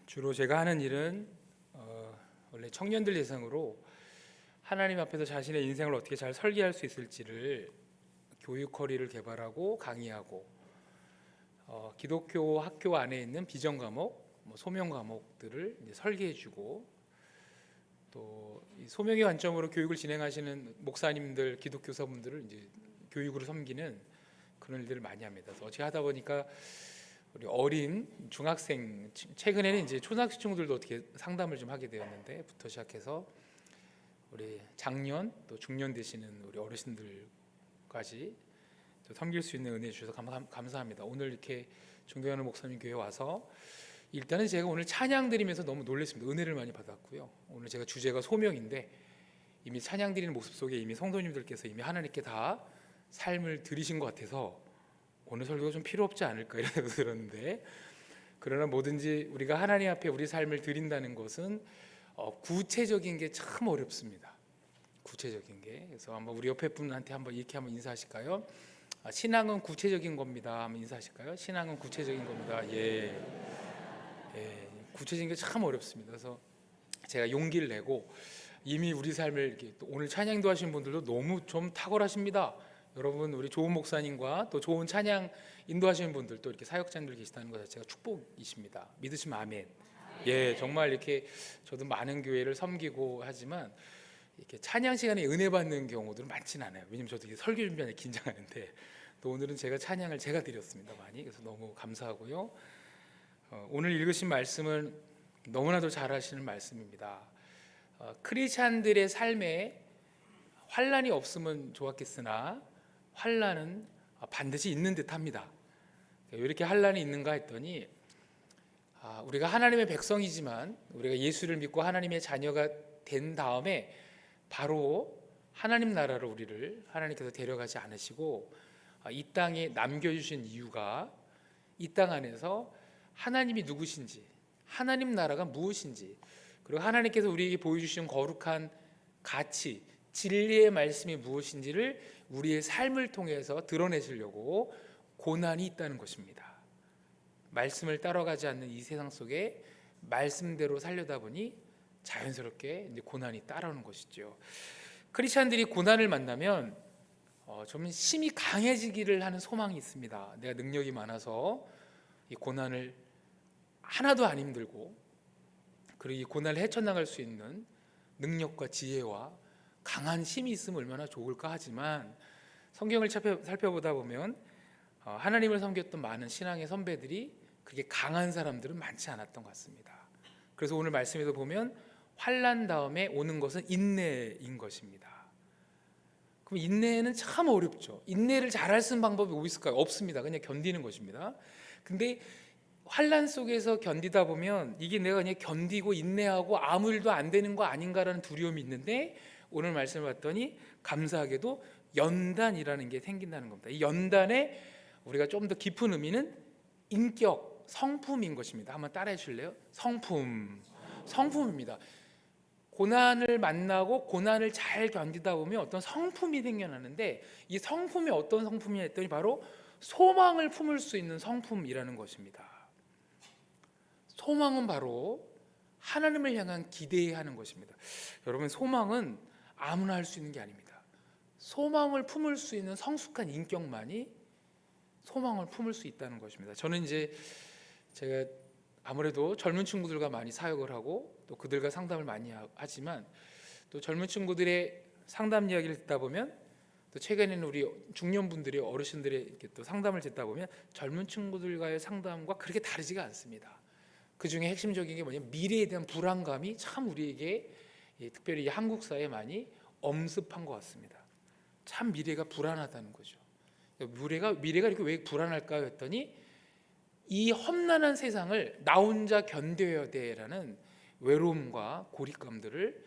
주로 제가 하는 일은 원래 청년들 대상으로 하나님 앞에서 자신의 인생을 어떻게 잘 설계할 수 있을지를 교육 커리를 개발하고 강의하고 기독교 학교 안에 있는 비전 과목, 소명 과목들을 이제 설계해주고 또 이 소명의 관점으로 교육을 진행하시는 목사님들, 기독교사분들을 이제 교육으로 섬기는 그런 일들을 많이 합니다. 그래서 어떻게 하다 보니까 우리 어린 중학생, 최근에는 이제 초등학생 친구들도 어떻게 상담을 좀 하게 되었는데부터 시작해서 우리 장년 또 중년 되시는 우리 어르신들까지 또 섬길 수 있는 은혜 주셔서 감사합니다. 오늘 이렇게 존경하는 목사님 교회 와서 일단은 제가 오늘 찬양 드리면서 너무 놀랐습니다. 은혜를 많이 받았고요. 오늘 제가 주제가 소명인데 이미 찬양 드리는 모습 속에 이미 성도님들께서 이미 하나님께 다 삶을 드리신 것 같아서 오늘 설교가 좀 필요 없지 않을까 이런 생각이 들었는데, 그러나 뭐든지 우리가 하나님 앞에 우리 삶을 드린다는 것은 구체적인 게 참 어렵습니다. 구체적인 게. 그래서 한번 우리 옆에 분한테 한번 이렇게 한번 인사하실까요? 신앙은 구체적인 겁니다. 한번 인사하실까요? 신앙은 구체적인 겁니다. 예, 구체적인 게 참 어렵습니다. 그래서 제가 용기를 내고 이미 우리 삶을 이렇게 또 오늘 찬양도 하신 분들도 너무 좀 탁월하십니다. 여러분, 우리 좋은 목사님과 또 좋은 찬양 인도하시는 분들 또 이렇게 사역자님들 계시다는 것 자체가 축복이십니다. 믿으시면 아멘. 예, 정말 이렇게 저도 많은 교회를 섬기고 하지만 이렇게 찬양 시간에 은혜 받는 경우들은 많지는 않아요. 왜냐면 저도 이게 설교 준비하는 긴장하는데 또 오늘은 제가 찬양을 제가 드렸습니다. 많이. 그래서 너무 감사하고요. 오늘 읽으신 말씀은 너무나도 잘 하시는 말씀입니다. 크리스찬들의 삶에 환난이 없으면 좋았겠으나 환난은 반드시 있는 듯합니다. 왜 이렇게 환난이 있는가 했더니 우리가 하나님의 백성이지만 우리가 예수를 믿고 하나님의 자녀가 된 다음에 바로 하나님 나라로 우리를 하나님께서 데려가지 않으시고 이 땅에 남겨주신 이유가 이 땅 안에서 하나님이 누구신지, 하나님 나라가 무엇인지, 그리고 하나님께서 우리에게 보여주신 거룩한 가치, 진리의 말씀이 무엇인지를 우리의 삶을 통해서 드러내시려고 고난이 있다는 것입니다. 말씀을 따라가지 않는 이 세상 속에 말씀대로 살려다 보니 자연스럽게 이제 고난이 따라오는 것이죠. 크리스찬들이 고난을 만나면 좀 힘이 강해지기를 하는 소망이 있습니다. 내가 능력이 많아서 이 고난을 하나도 안 힘들고 그리고 이 고난을 헤쳐나갈 수 있는 능력과 지혜와 강한 힘이 있으면 얼마나 좋을까 하지만 성경을 살펴보다 보면 하나님을 섬겼던 많은 신앙의 선배들이 그렇게 강한 사람들은 많지 않았던 것 같습니다. 그래서 오늘 말씀에서 보면 환난 다음에 오는 것은 인내인 것입니다. 그럼 인내는 참 어렵죠. 인내를 잘할 수 있는 방법이 뭐 있을까요? 없습니다. 그냥 견디는 것입니다. 근데 환난 속에서 견디다 보면 이게 내가 그냥 견디고 인내하고 아무 일도 안 되는 거 아닌가라는 두려움이 있는데 오늘 말씀을 봤더니 감사하게도 연단이라는 게 생긴다는 겁니다. 이 연단에 우리가 좀 더 깊은 의미는 인격, 성품인 것입니다. 한번 따라해 주실래요? 성품입니다. 고난을 만나고 고난을 잘 견디다 보면 어떤 성품이 생겨나는데 이 성품이 어떤 성품이냐 했더니 바로 소망을 품을 수 있는 성품이라는 것입니다. 소망은 바로 하나님을 향한 기대하는 것입니다. 여러분, 소망은 아무나 할 수 있는 게 아닙니다. 소망을 품을 수 있는 성숙한 인격만이 소망을 품을 수 있다는 것입니다. 저는 이제 제가 아무래도 젊은 친구들과 많이 사역을 하고 또 그들과 상담을 많이 하지만 또 젊은 친구들의 상담 이야기를 듣다 보면 또 최근에는 우리 중년분들이 어르신들의 이렇게 또 상담을 듣다 보면 젊은 친구들과의 상담과 그렇게 다르지가 않습니다. 그 중에 핵심적인 게 뭐냐면 미래에 대한 불안감이 참 우리에게 특별히 한국 사회에 많이 엄습한 것 같습니다. 참 미래가 불안하다는 거죠. 미래가 이렇게 왜 불안할까 했더니 이 험난한 세상을 나 혼자 견뎌야 돼라는 외로움과 고립감들을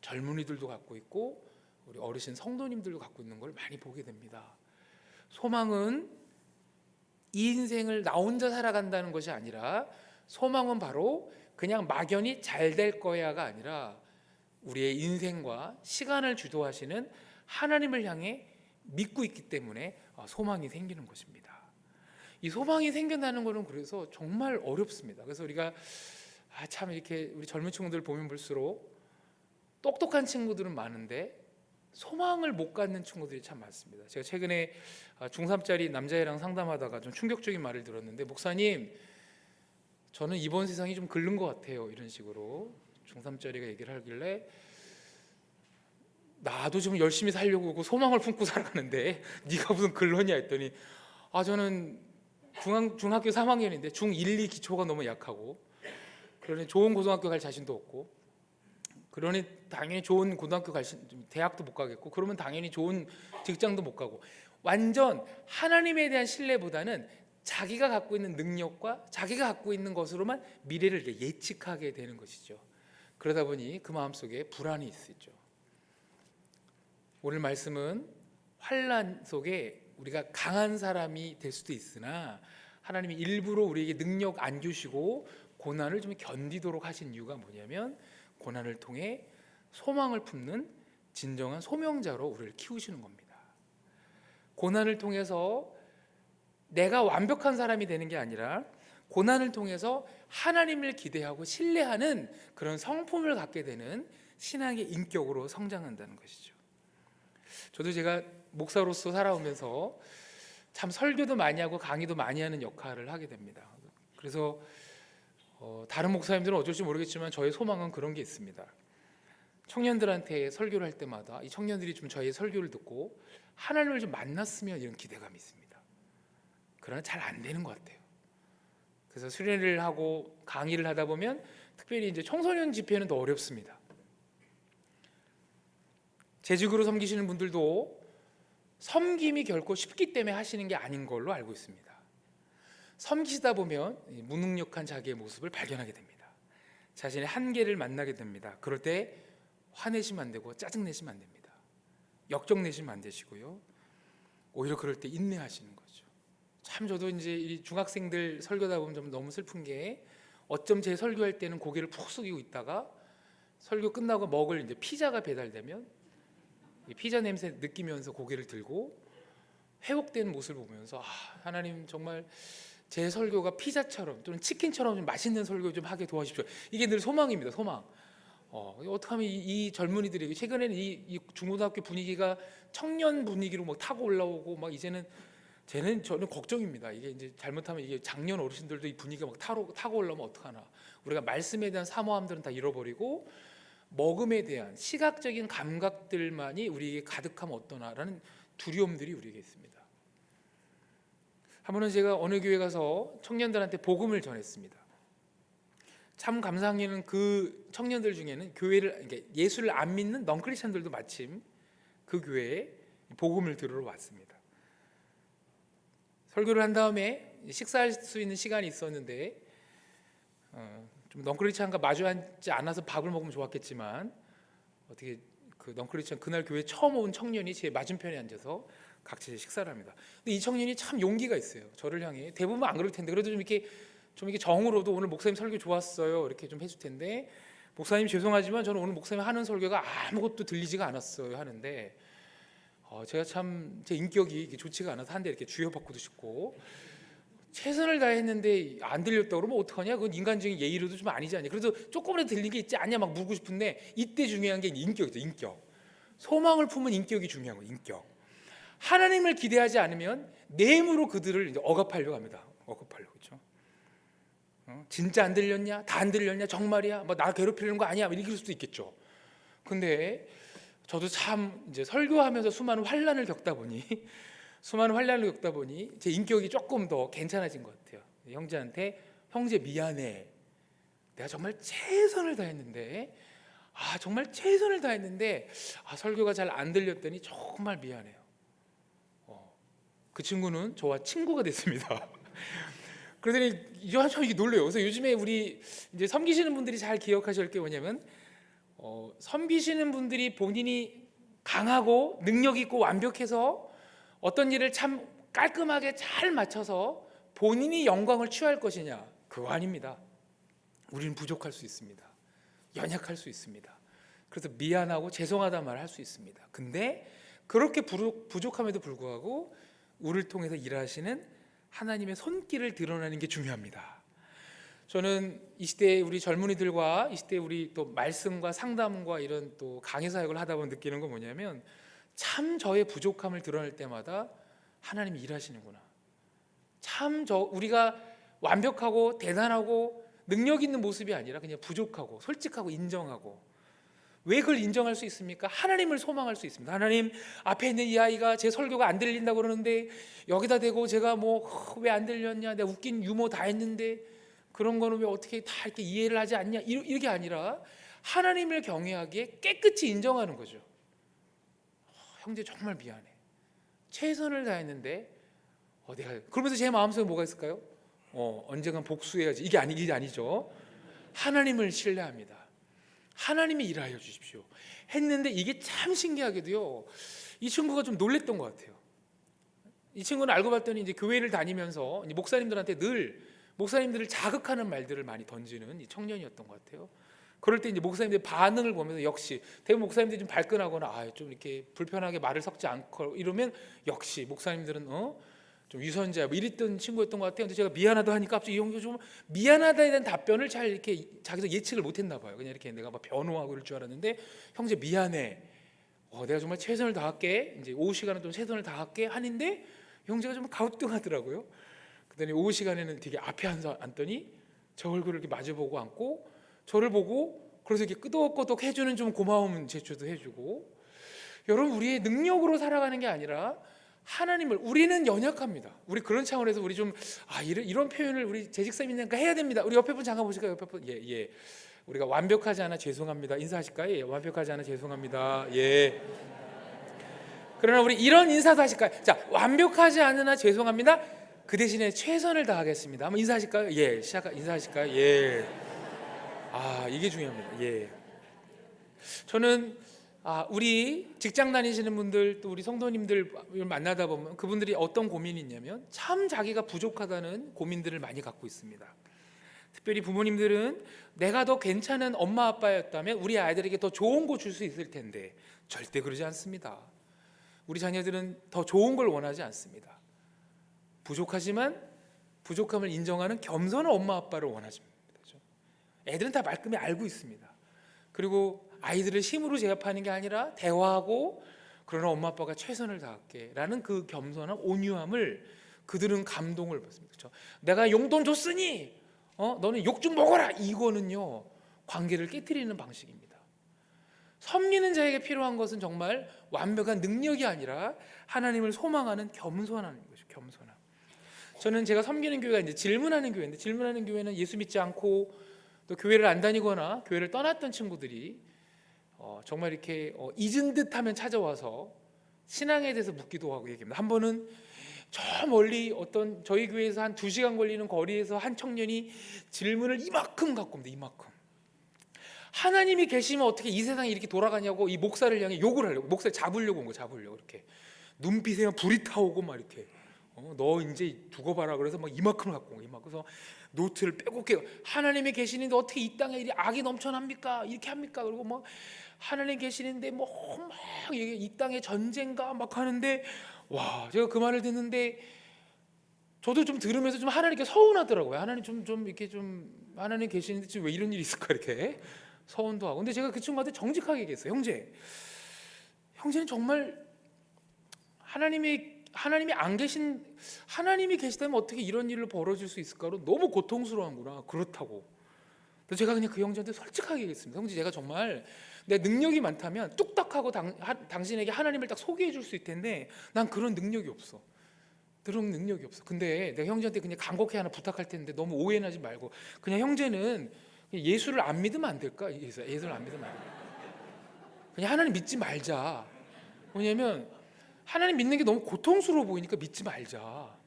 젊은이들도 갖고 있고 우리 어르신 성도님들도 갖고 있는 걸 많이 보게 됩니다. 소망은 이 인생을 나 혼자 살아간다는 것이 아니라 소망은 바로 그냥 막연히 잘 될 거야가 아니라 우리의 인생과 시간을 주도하시는 하나님을 향해 믿고 있기 때문에 소망이 생기는 것입니다. 이 소망이 생겨나는 것은 그래서 정말 어렵습니다. 그래서 우리가 참 이렇게 우리 젊은 친구들 보면 볼수록 똑똑한 친구들은 많은데 소망을 못 갖는 친구들이 참 많습니다. 제가 최근에 중3짜리 남자애랑 상담하다가 좀 충격적인 말을 들었는데, 목사님, 저는 이번 세상이 좀 긁는 것 같아요, 이런 식으로 중3짜리가 얘기를 하길래, 나도 좀 열심히 살려고 그 소망을 품고 살아가는데 네가 무슨 글러냐 했더니, 저는 중학교 3학년인데 중1, 2 기초가 너무 약하고, 그러니 좋은 고등학교 갈 자신도 없고, 그러니 당연히 좋은 고등학교 대학도 못 가겠고, 그러면 당연히 좋은 직장도 못 가고, 완전 하나님에 대한 신뢰보다는 자기가 갖고 있는 능력과 자기가 갖고 있는 것으로만 미래를 예측하게 되는 것이죠. 그러다 보니 그 마음속에 불안이 있죠. 오늘 말씀은 환난 속에 우리가 강한 사람이 될 수도 있으나, 하나님이 일부러 우리에게 능력 안 주시고 고난을 좀 견디도록 하신 이유가 뭐냐면, 고난을 통해 소망을 품는 진정한 소명자로 우리를 키우시는 겁니다. 고난을 통해서 내가 완벽한 사람이 되는 게 아니라, 고난을 통해서 하나님을 기대하고 신뢰하는 그런 성품을 갖게 되는 신앙의 인격으로 성장한다는 것이죠. 저도 제가 목사로서 살아오면서 참 설교도 많이 하고 강의도 많이 하는 역할을 하게 됩니다. 그래서 다른 목사님들은 어쩔지 모르겠지만 저의 소망은 그런 게 있습니다. 청년들한테 설교를 할 때마다 이 청년들이 좀 저의 설교를 듣고 하나님을 좀 만났으면, 이런 기대감이 있습니다. 그러나 잘 안 되는 것 같아요. 그래서 수련회를 하고 강의를 하다 보면, 특별히 이제 청소년 집회는 더 어렵습니다. 재직으로 섬기시는 분들도 섬김이 결코 쉽기 때문에 하시는 게 아닌 걸로 알고 있습니다. 섬기시다 보면 무능력한 자기의 모습을 발견하게 됩니다. 자신의 한계를 만나게 됩니다. 그럴 때 화내시면 안 되고 짜증내시면 안 됩니다. 역정내시면 안 되시고요. 오히려 그럴 때 인내하시는 거죠. 참 저도 이제 이 중학생들 설교다 보면 좀 너무 슬픈 게, 어쩜 제 설교할 때는 고개를 푹 숙이고 있다가 설교 끝나고 먹을 이제 피자가 배달되면 이 피자 냄새 느끼면서 고개를 들고 회복되는 모습을 보면서, 하나님 정말 제 설교가 피자처럼 또는 치킨처럼 좀 맛있는 설교 좀 하게 도와주십시오. 이게 늘 소망입니다. 소망. 어떻게 하면 이 젊은이들에게, 최근에는 이 중고등학교 분위기가 청년 분위기로 막 타고 올라오고, 막 이제는 저는 걱정입니다. 이게 이제 잘못하면 이게 작년 어르신들도 이 분위기가 막 타고 올라오면 어떡하나. 우리가 말씀에 대한 사모함들은 다 잃어버리고 먹음에 대한 시각적인 감각들만이 우리에게 가득하면 어떠나라는 두려움들이 우리에게 있습니다. 한 번은 제가 어느 교회 가서 청년들한테 복음을 전했습니다. 참 감사한 일은 그 청년들 중에는 그러니까 예수를 안 믿는 넌크리스천들도 마침 그 교회에 복음을 들으러 왔습니다. 설교를 한 다음에 식사할 수 있는 시간이 있었는데, 좀 넌크리스천과 마주 앉지 않아서 밥을 먹으면 좋았겠지만, 어떻게 그 넌크리스천 그날 교회 처음 온 청년이 제 맞은편에 앉아서 각자 식사를 합니다. 근데 이 청년이 참 용기가 있어요. 저를 향해. 대부분 안 그럴 텐데 그래도 좀 이렇게 정으로도 오늘 목사님 설교 좋았어요 이렇게 좀 해줄 텐데, 목사님 죄송하지만 저는 오늘 목사님 하는 설교가 아무것도 들리지가 않았어요 하는데, 제가 참 제 인격이 좋지가 않아서 한 대 이렇게 주여받고도 싶고, 최선을 다했는데 안 들렸다 그러면 어떡하냐? 그건 인간적인 예의로도 좀 아니지 않냐? 그래도 조금이라도 들린 게 있지 않냐? 막 묻고 싶은데, 이때 중요한 게 인격이죠. 인격. 소망을 품은 인격이 중요한 거예요. 인격. 하나님을 기대하지 않으면 내 힘으로 그들을 이제 억압하려고 합니다. 억압하려고. 그렇죠? 진짜 안 들렸냐? 다 안 들렸냐? 정말이야? 뭐 나 괴롭히려는 거 아니야? 이럴 수도 있겠죠. 근데 저도 참 이제 설교하면서 수많은 환난을 겪다 보니 제 인격이 조금 더 괜찮아진 것 같아요. 형제한테, 형제 미안해. 내가 정말 최선을 다했는데, 정말 최선을 다했는데 설교가 잘 안 들렸더니 정말 미안해요. 그 친구는 저와 친구가 됐습니다. 그러더니 이게 놀래요. 그래서 요즘에 우리 이제 섬기시는 분들이 잘 기억하실 게 뭐냐면, 섬기시는 분들이 본인이 강하고 능력 있고 완벽해서 어떤 일을 참 깔끔하게 잘 맞춰서 본인이 영광을 취할 것이냐, 그거 아닙니다. 우리는 부족할 수 있습니다. 연약할 수 있습니다. 그래서 미안하고 죄송하다 말을 할 수 있습니다. 근데 그렇게 부족함에도 불구하고 우리를 통해서 일하시는 하나님의 손길을 드러내는 게 중요합니다. 저는 이 시대의 우리 젊은이들과 이 시대의 우리 또 말씀과 상담과 이런 또 강의 사역을 하다 보면 느끼는 건 뭐냐면 참 저의 부족함을 드러낼 때마다 하나님이 일하시는구나. 참 우리가 완벽하고 대단하고 능력 있는 모습이 아니라 그냥 부족하고 솔직하고 인정하고. 왜 그걸 인정할 수 있습니까? 하나님을 소망할 수 있습니다. 하나님, 앞에 있는 이 아이가 제 설교가 안 들린다고 그러는데 여기다 대고 제가 뭐 왜 안 들렸냐, 내가 웃긴 유머 다 했는데 그런 거는 왜 어떻게 다 이렇게 이해를 하지 않냐, 이게 아니라 하나님을 경외하기에 깨끗이 인정하는 거죠. 형제 정말 미안해, 최선을 다했는데 내가, 그러면서 제 마음속에 뭐가 있을까요? 언젠간 복수해야지. 이게 아니죠. 하나님을 신뢰합니다. 하나님이 일하여 주십시오 했는데, 이게 참 신기하게도요, 이 친구가 좀 놀랬던 것 같아요. 이 친구는 알고 봤더니 이제 교회를 다니면서 목사님들한테 늘 목사님들을 자극하는 말들을 많이 던지는 이 청년이었던 것 같아요. 그럴 때 이제 목사님들의 반응을 보면서 역시 대부분 목사님들이 좀 발끈하거나 좀 이렇게 불편하게 말을 섞지 않고 이러면 역시 목사님들은 좀 위선자 뭐 이랬던 친구였던 것 같아요. 근데 제가 미안하다 하니까 갑자기 이 형이 좀 미안하다에 대한 답변을 잘 이렇게 자기도 예측을 못했나 봐요. 그냥 이렇게 내가 막 변호하고 이럴 줄 알았는데, 형제 미안해, 내가 정말 최선을 다할게, 이제 오후 시간은 좀 최선을 다할게 하는데 형제가 좀 가우뚱하더라고요. 그랬더니 오후 시간에는 되게 앞에 앉더니 저 얼굴을 이렇게 마주보고 앉고 저를 보고, 그래서 이렇게 끄덕끄덕 해주는 좀 고마움 제스처도 해주고. 여러분, 우리의 능력으로 살아가는 게 아니라 하나님을, 우리는 연약합니다. 우리 그런 차원에서 우리 좀 이런 표현을 우리 재직사님이니까 해야 됩니다. 우리 옆에 분 잠깐 보실까요? 옆에 분. 예. 우리가 완벽하지 않아 죄송합니다. 인사하실까요? 예. 완벽하지 않아 죄송합니다. 예. 그러나 우리 이런 인사도 하실까요? 자, 완벽하지 않으나 죄송합니다. 그 대신에 최선을 다하겠습니다. 한번 인사하실까요? 예. 인사하실까요? 예. 이게 중요합니다. 예. 저는 우리 직장 다니시는 분들, 또 우리 성도님들 만나다 보면 그분들이 어떤 고민이 있냐면 참 자기가 부족하다는 고민들을 많이 갖고 있습니다. 특별히 부모님들은 내가 더 괜찮은 엄마 아빠였다면 우리 아이들에게 더 좋은 거 줄 수 있을 텐데 절대 그러지 않습니다. 우리 자녀들은 더 좋은 걸 원하지 않습니다. 부족하지만 부족함을 인정하는 겸손한 엄마 아빠를 원하십니다. 애들은 다 말끔히 알고 있습니다. 그리고 아이들을 힘으로 제압하는 게 아니라 대화하고, 그러나 엄마 아빠가 최선을 다할게 라는 그 겸손한 온유함을 그들은 감동을 받습니다. 그렇죠? 내가 용돈 줬으니 너는 욕 좀 먹어라, 이거는요 관계를 깨트리는 방식입니다. 섬기는 자에게 필요한 것은 정말 완벽한 능력이 아니라 하나님을 소망하는 겸손함인 것이죠. 겸손함. 저는 제가 섬기는 교회가 이제 질문하는 교회인데, 질문하는 교회는 예수 믿지 않고 또 교회를 안 다니거나 교회를 떠났던 친구들이 정말 이렇게 잊은 듯하면 찾아와서 신앙에 대해서 묻기도 하고 얘기합니다. 한 번은 저 멀리 어떤 저희 교회에서 한 2시간 걸리는 거리에서 한 청년이 질문을 이만큼 갖고 옵니다. 이만큼. 하나님이 계시면 어떻게 이 세상이 이렇게 돌아가냐고 이 목사를 향해 욕을 하려고, 목사를 잡으려고 온 거, 잡으려고 이렇게 눈빛에 불이 타오고 막 이렇게 너 이제 두고 봐라 그래서 막 이만큼 갖고 온 거, 이만큼. 그래서 노트를 빼곡히, 하나님이 계시는데 어떻게 이 땅에 이 악이 넘쳐납니까? 이렇게 합니까? 그리고 뭐 하나님 계시는데 뭐 막 이 땅에 전쟁가 막 하는데, 와, 제가 그 말을 듣는데 저도 좀 들으면서 좀 하나님께 서운하더라고요. 하나님 좀 이렇게 좀 하나님 계시는데 지금 왜 이런 일이 있을까, 이렇게 서운도 하고. 근데 제가 그 친구한테 정직하게 얘기했어요. 형제는 정말 하나님이 안 계신, 하나님이 계시다면 어떻게 이런 일을 벌어질 수 있을까로 너무 고통스러운구나. 그렇다고. 그래서 제가 그냥 그 형제한테 솔직하게 얘기했습니다. 형제, 제가 정말 내 능력이 많다면 뚝딱하고 당신에게 하나님을 딱 소개해 줄 수 있을 텐데 난 그런 능력이 없어. 그런 능력이 없어. 근데 내가 형제한테 그냥 간곡히 하나 부탁할 텐데 너무 오해하지 말고, 그냥 형제는 예수를 안 믿으면 안 될까? 예수를 안 믿으면 안 될까? 그냥 하나님 믿지 말자. 왜냐면 하나님 믿는 게 너무 고통스러워 보이니까 믿지 말자.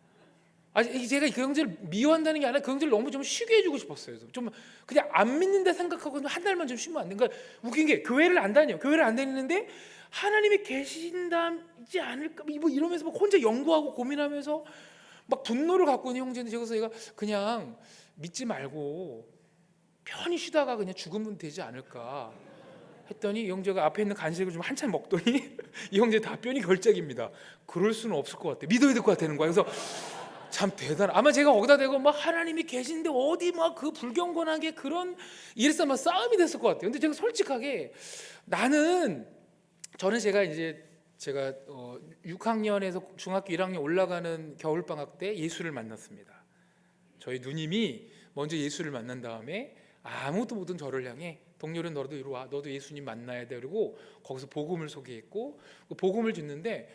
제가 그 형제를 미워한다는 게 아니라 그 형제를 너무 좀 쉬게 해주고 싶었어요. 좀 그냥 안 믿는다 생각하고 한 달만 좀 쉬면 안 돼. 그러니까 웃긴 게 교회를 안 다니는데 하나님이 계신다지 않을까 뭐 이러면서 막 혼자 연구하고 고민하면서 막 분노를 갖고 있는 형제인데, 제가 그냥 믿지 말고 편히 쉬다가 그냥 죽으면 되지 않을까 했더니 이 형제가 앞에 있는 간식을 좀 한참 먹더니 이 형제 답변이 결정입니다. 그럴 수는 없을 것 같아. 믿어야 될 것 같다는 거야. 그래서 참 대단. 아마 제가 거기다 대고 막 하나님이 계신데 어디 막 그 불경건하게 그런 이래서 막 싸움이 됐을 것 같아요. 근데 제가 솔직하게 저는 제가 6학년에서 중학교 1학년 올라가는 겨울 방학 때 예수를 만났습니다. 저희 누님이 먼저 예수를 만난 다음에 아무도 모든 저를 향해 동료는 너도 이리 와, 너도 예수님 만나야 돼. 그리고 거기서 복음을 소개했고 그 복음을 듣는데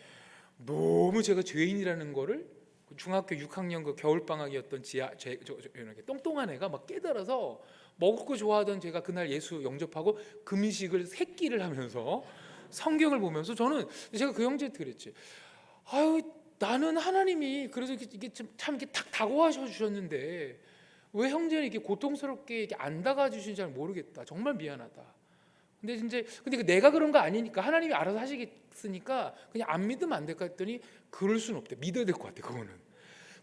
너무 제가 죄인이라는 거를 중학교 6학년 그 겨울 방학이었던 이렇게 똥똥한 애가 막 깨달아서 먹을 거 좋아하던 제가 그날 예수 영접하고 금식을 3끼를 하면서 성경을 보면서 저는 제가 그 형제한테 그랬지. 아유, 나는 하나님이 그래서 이게 참 이렇게 탁 다가와셔 주셨는데 왜 형제는 이렇게 고통스럽게 이렇게 안 다가와 주시는지 잘 모르겠다. 정말 미안하다. 근데 내가 그런 거 아니니까 하나님이 알아서 하시겠으니까 그냥 안 믿으면 안 될까 했더니 그럴 수는 없대. 믿어야 될 것 같아. 그거는.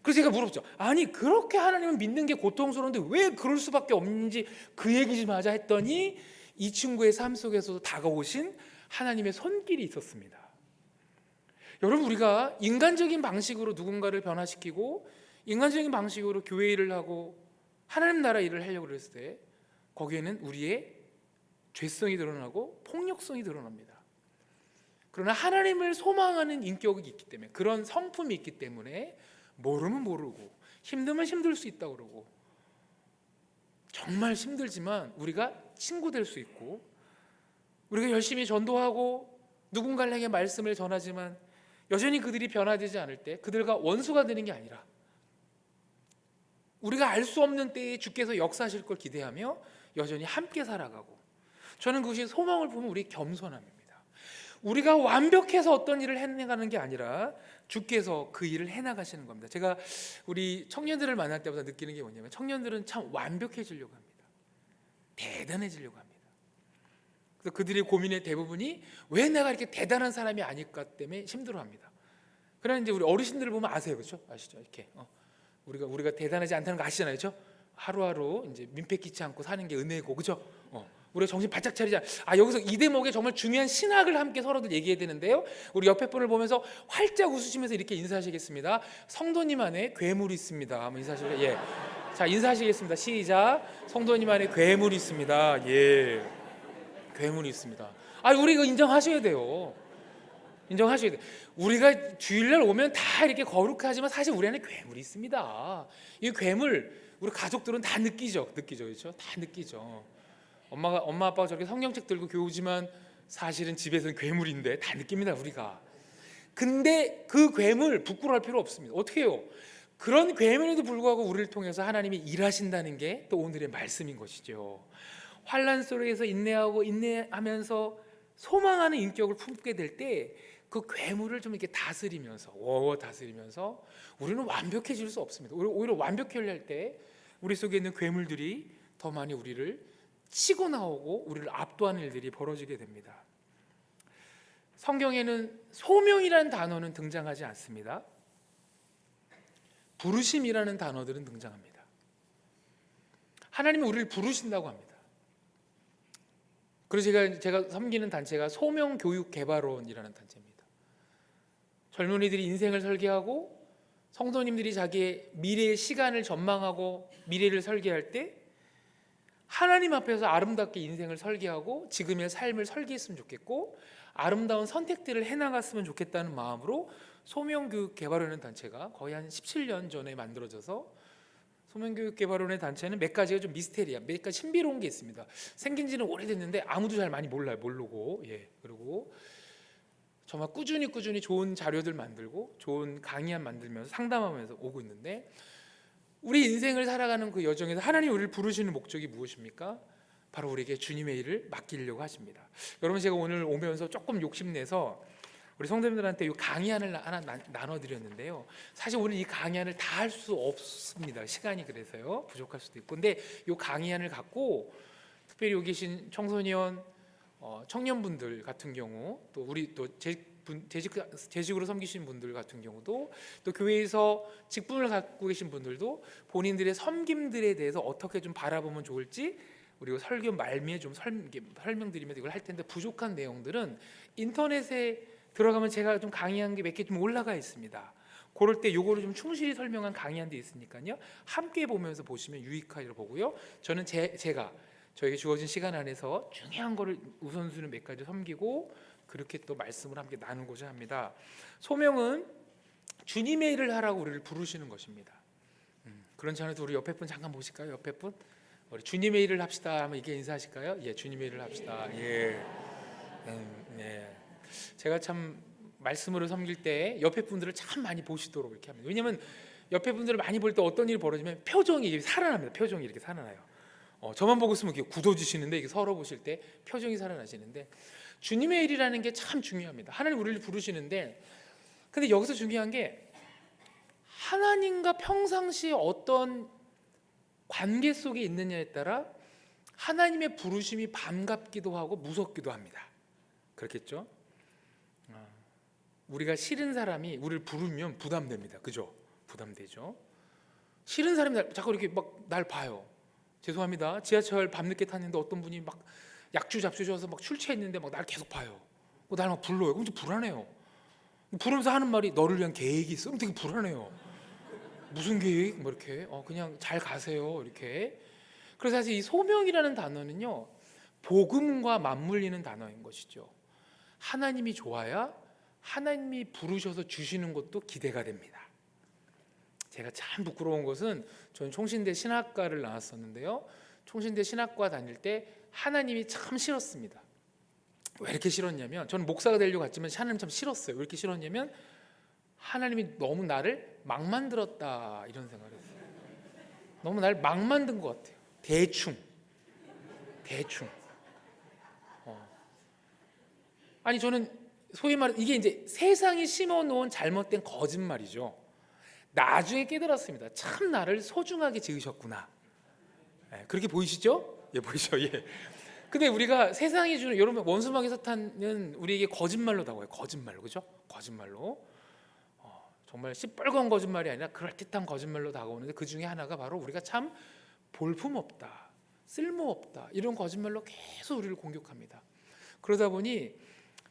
그래서 제가 물었죠. 아니 그렇게 하나님은 믿는 게 고통스러운데 왜 그럴 수밖에 없는지 그 얘기 좀 하자 했더니 이 친구의 삶 속에서도 다가오신 하나님의 손길이 있었습니다. 여러분, 우리가 인간적인 방식으로 누군가를 변화시키고 인간적인 방식으로 교회 일을 하고 하나님 나라 일을 하려고 그랬을 때 거기에는 우리의 죄성이 드러나고 폭력성이 드러납니다. 그러나 하나님을 소망하는 인격이 있기 때문에, 그런 성품이 있기 때문에 모르면 모르고 힘들면 힘들 수 있다고 그러고, 정말 힘들지만 우리가 친구 될 수 있고, 우리가 열심히 전도하고 누군가를 향해 말씀을 전하지만 여전히 그들이 변화되지 않을 때 그들과 원수가 되는 게 아니라 우리가 알 수 없는 때에 주께서 역사하실 걸 기대하며 여전히 함께 살아가고, 저는 그것이 소망을 보면 우리 겸손함입니다. 우리가 완벽해서 어떤 일을 해내가는 게 아니라 주께서 그 일을 해나가시는 겁니다. 제가 우리 청년들을 만날 때마다 느끼는 게 뭐냐면 청년들은 참 완벽해지려고 합니다. 대단해지려고 합니다. 그래서 그들의 고민의 대부분이 왜 내가 이렇게 대단한 사람이 아닐까 때문에 힘들어합니다. 그러나 이제 우리 어르신들을 보면 아세요, 그렇죠? 아시죠? 이렇게 우리가 대단하지 않다는 거 아시잖아요, 그렇죠? 하루하루 이제 민폐 끼치 않고 사는 게 은혜고, 그렇죠? 우리가 정신 바짝 차리자. 여기서 이 대목에 정말 중요한 신학을 함께 서로들 얘기해야 되는데요. 우리 옆에 분을 보면서 활짝 웃으시면서 이렇게 인사하시겠습니다. 성도님 안에 괴물이 있습니다. 한번 인사하실래요? 예. 자, 인사하시겠습니다. 시작. 성도님 안에 괴물이 있습니다. 예. 괴물이 있습니다. 우리 이거 인정하셔야 돼요. 인정하셔야 돼요. 우리가 주일날 오면 다 이렇게 거룩하지만 사실 우리 안에 괴물이 있습니다. 이 괴물 우리 가족들은 다 느끼죠, 그렇죠? 다 느끼죠. 엄마 아빠가 저렇게 성경책 들고 교회 오지만 사실은 집에서는 괴물인데 다 느낍니다, 우리가. 근데 그 괴물 부끄러워할 필요 없습니다. 어떻게 해요? 그런 괴물에도 불구하고 우리를 통해서 하나님이 일하신다는 게 또 오늘의 말씀인 것이죠. 환난 속에서 인내하면서 소망하는 인격을 품게 될 때 그 괴물을 좀 이렇게 다스리면서 우리는 완벽해질 수 없습니다. 오히려 완벽하려 할 때 우리 속에 있는 괴물들이 더 많이 우리를 치고 나오고 우리를 압도하는 일들이 벌어지게 됩니다. 성경에는 소명이라는 단어는 등장하지 않습니다. 부르심이라는 단어들은 등장합니다. 하나님이 우리를 부르신다고 합니다. 그래서 제가 섬기는 단체가 소명교육개발원이라는 단체입니다. 젊은이들이 인생을 설계하고 성도님들이 자기의 미래의 시간을 전망하고 미래를 설계할 때 하나님 앞에서 아름답게 인생을 설계하고 지금의 삶을 설계했으면 좋겠고 아름다운 선택들을 해나갔으면 좋겠다는 마음으로 소명교육개발원이라는 단체가 거의 한 17년 전에 만들어져서, 소명교육개발원의 단체는 몇 가지가 좀 미스테리야, 몇 가지 신비로운 게 있습니다. 생긴 지는 오래됐는데 아무도 잘 많이 모르고, 그리고 정말 꾸준히 좋은 자료들 만들고 좋은 강의안 만들면서 상담하면서 오고 있는데, 우리 인생을 살아가는 그 여정에서 하나님 우리를 부르시는 목적이 무엇입니까? 바로 우리에게 주님의 일을 맡기려고 하십니다. 여러분, 제가 오늘 오면서 조금 욕심내서 우리 성도님들한테 이 강의안을 하나 나눠드렸는데요. 사실 오늘 이 강의안을 다 할 수 없습니다. 시간이 그래서요. 부족할 수도 있고. 근데 이 강의안을 갖고 특별히 여기 계신 청소년, 청년분들 같은 경우, 또 우리 또 재직으로 섬기신 분들 같은 경우도, 또 교회에서 직분을 갖고 계신 분들도 본인들의 섬김들에 대해서 어떻게 좀 바라보면 좋을지 우리가 설교 말미에 좀 설명드리면서 이걸 할 텐데, 부족한 내용들은 인터넷에 들어가면 제가 좀 강의한 게 몇 개 좀 올라가 있습니다. 그럴 때 요거를 좀 충실히 설명한 강의 한 데 있으니까요. 함께 보면서 보시면 유익하리라 보고요. 저는 제가 저에게 주어진 시간 안에서 중요한 거를 우선순위 몇 가지 섬기고 그렇게 또 말씀을 함께 나누고자 합니다. 소명은 주님의 일을 하라고 우리를 부르시는 것입니다. 그렇지 않아도 우리 옆에 분 잠깐 보실까요? 옆에 분 우리 주님의 일을 합시다 하면 이게 인사하실까요? 예, 주님의 일을 합시다. 예, 예. 제가 참 말씀으로 섬길 때 옆에 분들을 참 많이 보시도록 이렇게 합니다. 왜냐하면 옆에 분들을 많이 볼 때 어떤 일이 벌어지면 표정이 살아납니다. 표정이 이렇게 살아나요. 저만 보고 있으면 이렇게 굳어지시는데 이게 서로 보실 때 표정이 살아나시는데 주님의 일이라는 게 참 중요합니다. 하나님 우리를 부르시는데 근데 여기서 중요한 게 하나님과 평상시에 어떤 관계 속에 있느냐에 따라 하나님의 부르심이 반갑기도 하고 무섭기도 합니다. 그렇겠죠? 우리가 싫은 사람이 우리를 부르면 부담됩니다. 그죠? 부담되죠. 싫은 사람이 자꾸 이렇게 막 날 봐요. 죄송합니다. 지하철 밤늦게 탔는데 어떤 분이 막 약주 잡수 줘서 막 출처했는데 막 날 계속 봐요. 날 막 불러요. 그럼 좀 불안해요. 부르면서 하는 말이 너를 위한 계획이 있어. 되게 불안해요. 무슨 계획? 뭐 이렇게 그냥 잘 가세요. 이렇게. 그래서 사실 이 소명이라는 단어는요 복음과 맞물리는 단어인 것이죠. 하나님이 좋아야 하나님이 부르셔서 주시는 것도 기대가 됩니다. 제가 참 부끄러운 것은 저는 총신대 신학과를 나왔었는데요. 총신대 신학과 다닐 때 하나님이 참 싫었습니다. 왜 이렇게 싫었냐면 저는 목사가 되려고 갔지만 하나님 참 싫었어요. 왜 이렇게 싫었냐면 하나님이 너무 나를 막 만들었다 이런 생각을 했어요. 너무 나를 막 만든 것 같아요. 대충 아니 저는 소위 말해 이게 이제 세상이 심어놓은 잘못된 거짓말이죠. 나중에 깨달았습니다. 참 나를 소중하게 지으셨구나. 그렇게 보이시죠? 예, 보이죠? 예. 근데 우리가 세상이 주는 여러분 원수마귀 사탄은 우리에게 거짓말로 다가와요. 거짓말로, 그죠? 거짓말로. 정말 시뻘건 거짓말이 아니라 그럴듯한 거짓말로 다가오는데 그 중에 하나가 바로 우리가 참 볼품없다, 쓸모없다 이런 거짓말로 계속 우리를 공격합니다. 그러다 보니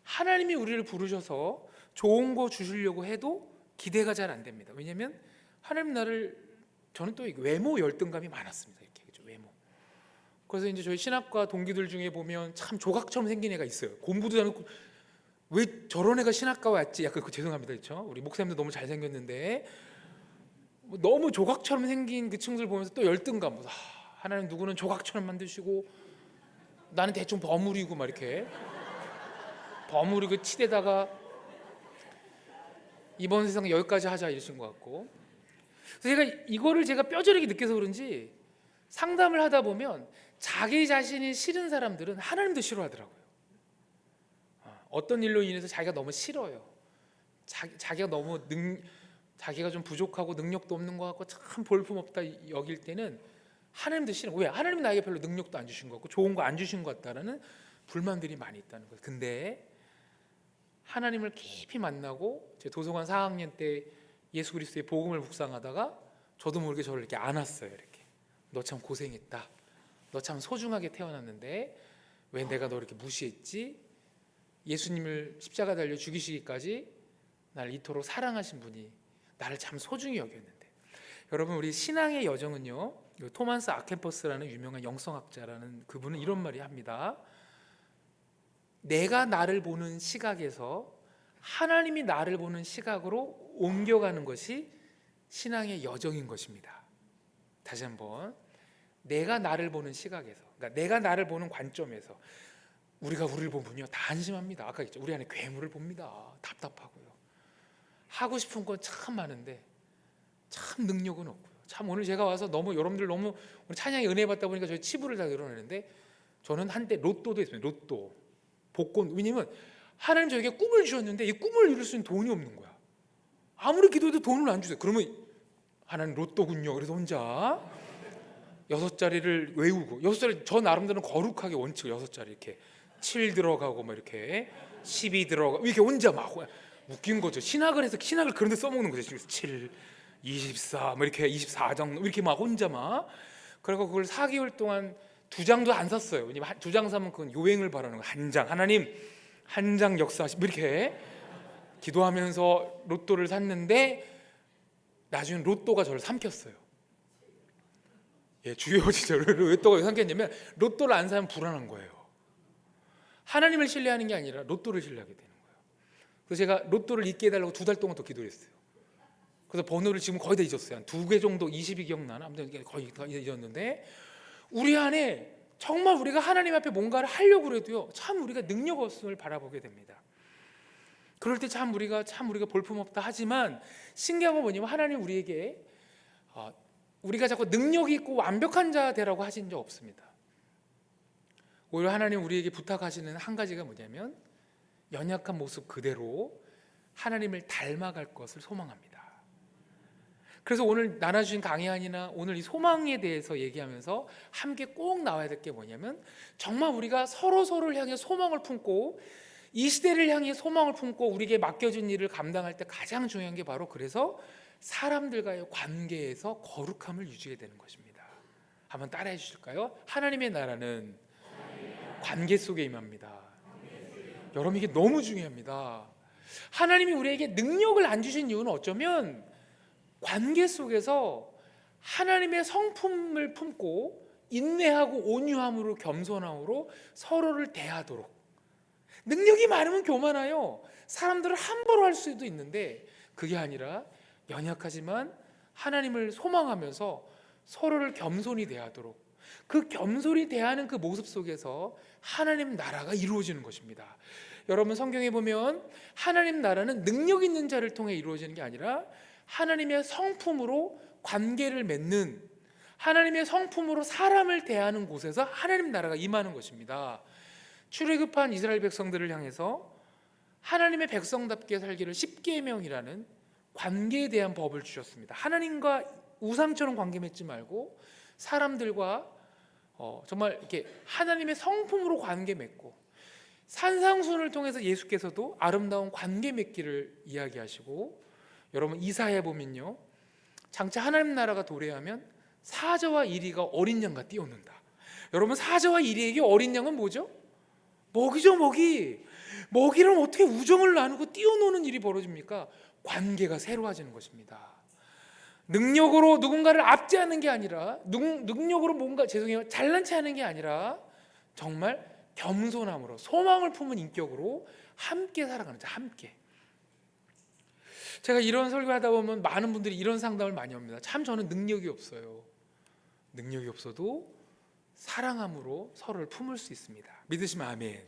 하나님이 우리를 부르셔서 좋은 거 주시려고 해도 기대가 잘 안 됩니다. 왜냐하면 하나님 나를 저는 또 외모 열등감이 많았습니다. 이렇게 그죠? 외모. 그래서 이제 저희 신학과 동기들 중에 보면 참 조각처럼 생긴 애가 있어요. 공부도 잘하고 왜 저런 애가 신학과 왔지? 약간 죄송합니다, 그렇죠? 우리 목사님도 너무 잘 생겼는데 너무 조각처럼 생긴 그 친구들 보면서 또 열등감. 하나님 누구는 조각처럼 만드시고 나는 대충 버무리고 막 이렇게 버무리고 치대다가 이번 세상 여기까지 하자 이러신 것 같고. 그래서 제가 뼈저리게 느껴서 그런지 상담을 하다 보면 자기 자신이 싫은 사람들은 하나님도 싫어하더라고요. 어떤 일로 인해서 자기가 너무 싫어요. 자기가 너무 자기가 좀 부족하고 능력도 없는 것 같고 참 볼품없다 여길 때는 하나님도 싫어. 왜? 하나님은 나에게 별로 능력도 안 주신 것 같고 좋은 거 안 주신 것 같다라는 불만들이 많이 있다는 거예요. 근데 하나님을 깊이 만나고 제 도서관 4학년 때 예수 그리스도의 복음을 묵상하다가 저도 모르게 저를 이렇게 안았어요. 이렇게 너 참 고생했다. 너 참 소중하게 태어났는데 왜 내가 너 이렇게 무시했지? 예수님을 십자가 달려 죽이시기까지 나를 이토록 사랑하신 분이 나를 참 소중히 여겼는데. 여러분 우리 신앙의 여정은요 토마스 아켄퍼스라는 유명한 영성학자라는 그분은 이런 말이 합니다. 내가 나를 보는 시각에서 하나님이 나를 보는 시각으로 옮겨가는 것이 신앙의 여정인 것입니다. 다시 한번 내가 나를 보는 시각에서, 그러니까 내가 나를 보는 관점에서 우리가 우리를 보면요 다 한심합니다. 아까 했죠. 우리 안에 괴물을 봅니다. 답답하고요. 하고 싶은 건 참 많은데 참 능력은 없고요. 참 오늘 제가 와서 여러분들 너무 오늘 찬양에 은혜 받다 보니까 저희 치부를 다 드러내는데 저는 한때 로또도 했어요. 로또, 복권. 왜냐면 하나님 저에게 꿈을 주셨는데 이 꿈을 이룰 수 있는 돈이 없는 거야. 아무리 기도해도 돈을 안 주세요. 그러면 하나님 로또군요. 그래서 혼자 6자리를 외우고 6자리 저 나름대로 거룩하게 원칙 6자리 이렇게 7 들어가고 뭐 이렇게 12 들어가고 이렇게 혼자 막 웃긴 거죠. 신학을 해서 신학을 그런 데 써먹는 거죠. 7, 24 뭐 이렇게 24장 이렇게 막 혼자 막 그리고 그걸 4개월 동안 2장도 안 샀어요. 왜냐면 2장 사면 그건 요행을 바라는 거예요. 한 장 하나님 한 장 역사하시 뭐 이렇게 기도하면서 로또를 샀는데 나중에 로또가 저를 삼켰어요. 예, 주요 진짜 로또가 왜 삼켰냐면 로또를 안 사면 불안한 거예요. 하나님을 신뢰하는 게 아니라 로또를 신뢰하게 되는 거예요. 그래서 제가 로또를 잊게 해달라고 2달 동안 더 기도했어요. 그래서 번호를 지금 거의 다 잊었어요. 한 2개 정도 20이 기억나나? 아무튼 거의 다 잊었는데 우리 안에 정말 우리가 하나님 앞에 뭔가를 하려고 해도요 참 우리가 능력 없음을 바라보게 됩니다. 그럴 때 참 우리가 볼품없다 하지만 신기한 건 뭐냐면 하나님 우리에게 우리가 자꾸 능력이 있고 완벽한 자 되라고 하신 적 없습니다. 오히려 하나님 우리에게 부탁하시는 한 가지가 뭐냐면 연약한 모습 그대로 하나님을 닮아갈 것을 소망합니다. 그래서 오늘 나눠주신 강의안이나 오늘 이 소망에 대해서 얘기하면서 함께 꼭 나와야 될 게 뭐냐면 정말 우리가 서로를 향해 소망을 품고 이 시대를 향해 소망을 품고 우리에게 맡겨진 일을 감당할 때 가장 중요한 게 바로 그래서 사람들과의 관계에서 거룩함을 유지해야 되는 것입니다. 한번 따라해 주실까요? 하나님의 나라는 관계 속에 임합니다. 여러분 이게 너무 중요합니다. 하나님이 우리에게 능력을 안 주신 이유는 어쩌면 관계 속에서 하나님의 성품을 품고 인내하고 온유함으로 겸손함으로 서로를 대하도록. 능력이 많으면 교만해요. 사람들을 함부로 할 수도 있는데 그게 아니라 연약하지만 하나님을 소망하면서 서로를 겸손히 대하도록, 그 겸손히 대하는 그 모습 속에서 하나님 나라가 이루어지는 것입니다. 여러분 성경에 보면 하나님 나라는 능력 있는 자를 통해 이루어지는 게 아니라 하나님의 성품으로 관계를 맺는, 하나님의 성품으로 사람을 대하는 곳에서 하나님 나라가 임하는 것입니다. 출애굽한 이스라엘 백성들을 향해서 하나님의 백성답게 살기를 10계명이라는 관계에 대한 법을 주셨습니다. 하나님과 우상처럼 관계 맺지 말고 사람들과 정말 이렇게 하나님의 성품으로 관계 맺고, 산상순을 통해서 예수께서도 아름다운 관계 맺기를 이야기하시고, 여러분 이사야 보면요 장차 하나님 나라가 도래하면 사자와 이리가 어린 양과 뛰어논다. 여러분 사자와 이리에게 어린 양은 뭐죠? 먹이죠. 먹이를 어떻게 우정을 나누고 뛰어노는 일이 벌어집니까? 관계가 새로워지는 것입니다. 능력으로 누군가를 압제하는 게 아니라 능력으로 뭔가 잘난 체 하는 게 아니라 정말 겸손함으로 소망을 품은 인격으로 함께 살아가는 자, 함께. 제가 이런 설교하다 보면 많은 분들이 이런 상담을 많이 합니다. 참 저는 능력이 없어요. 능력이 없어도 사랑함으로 서로를 품을 수 있습니다. 믿으시면 아멘.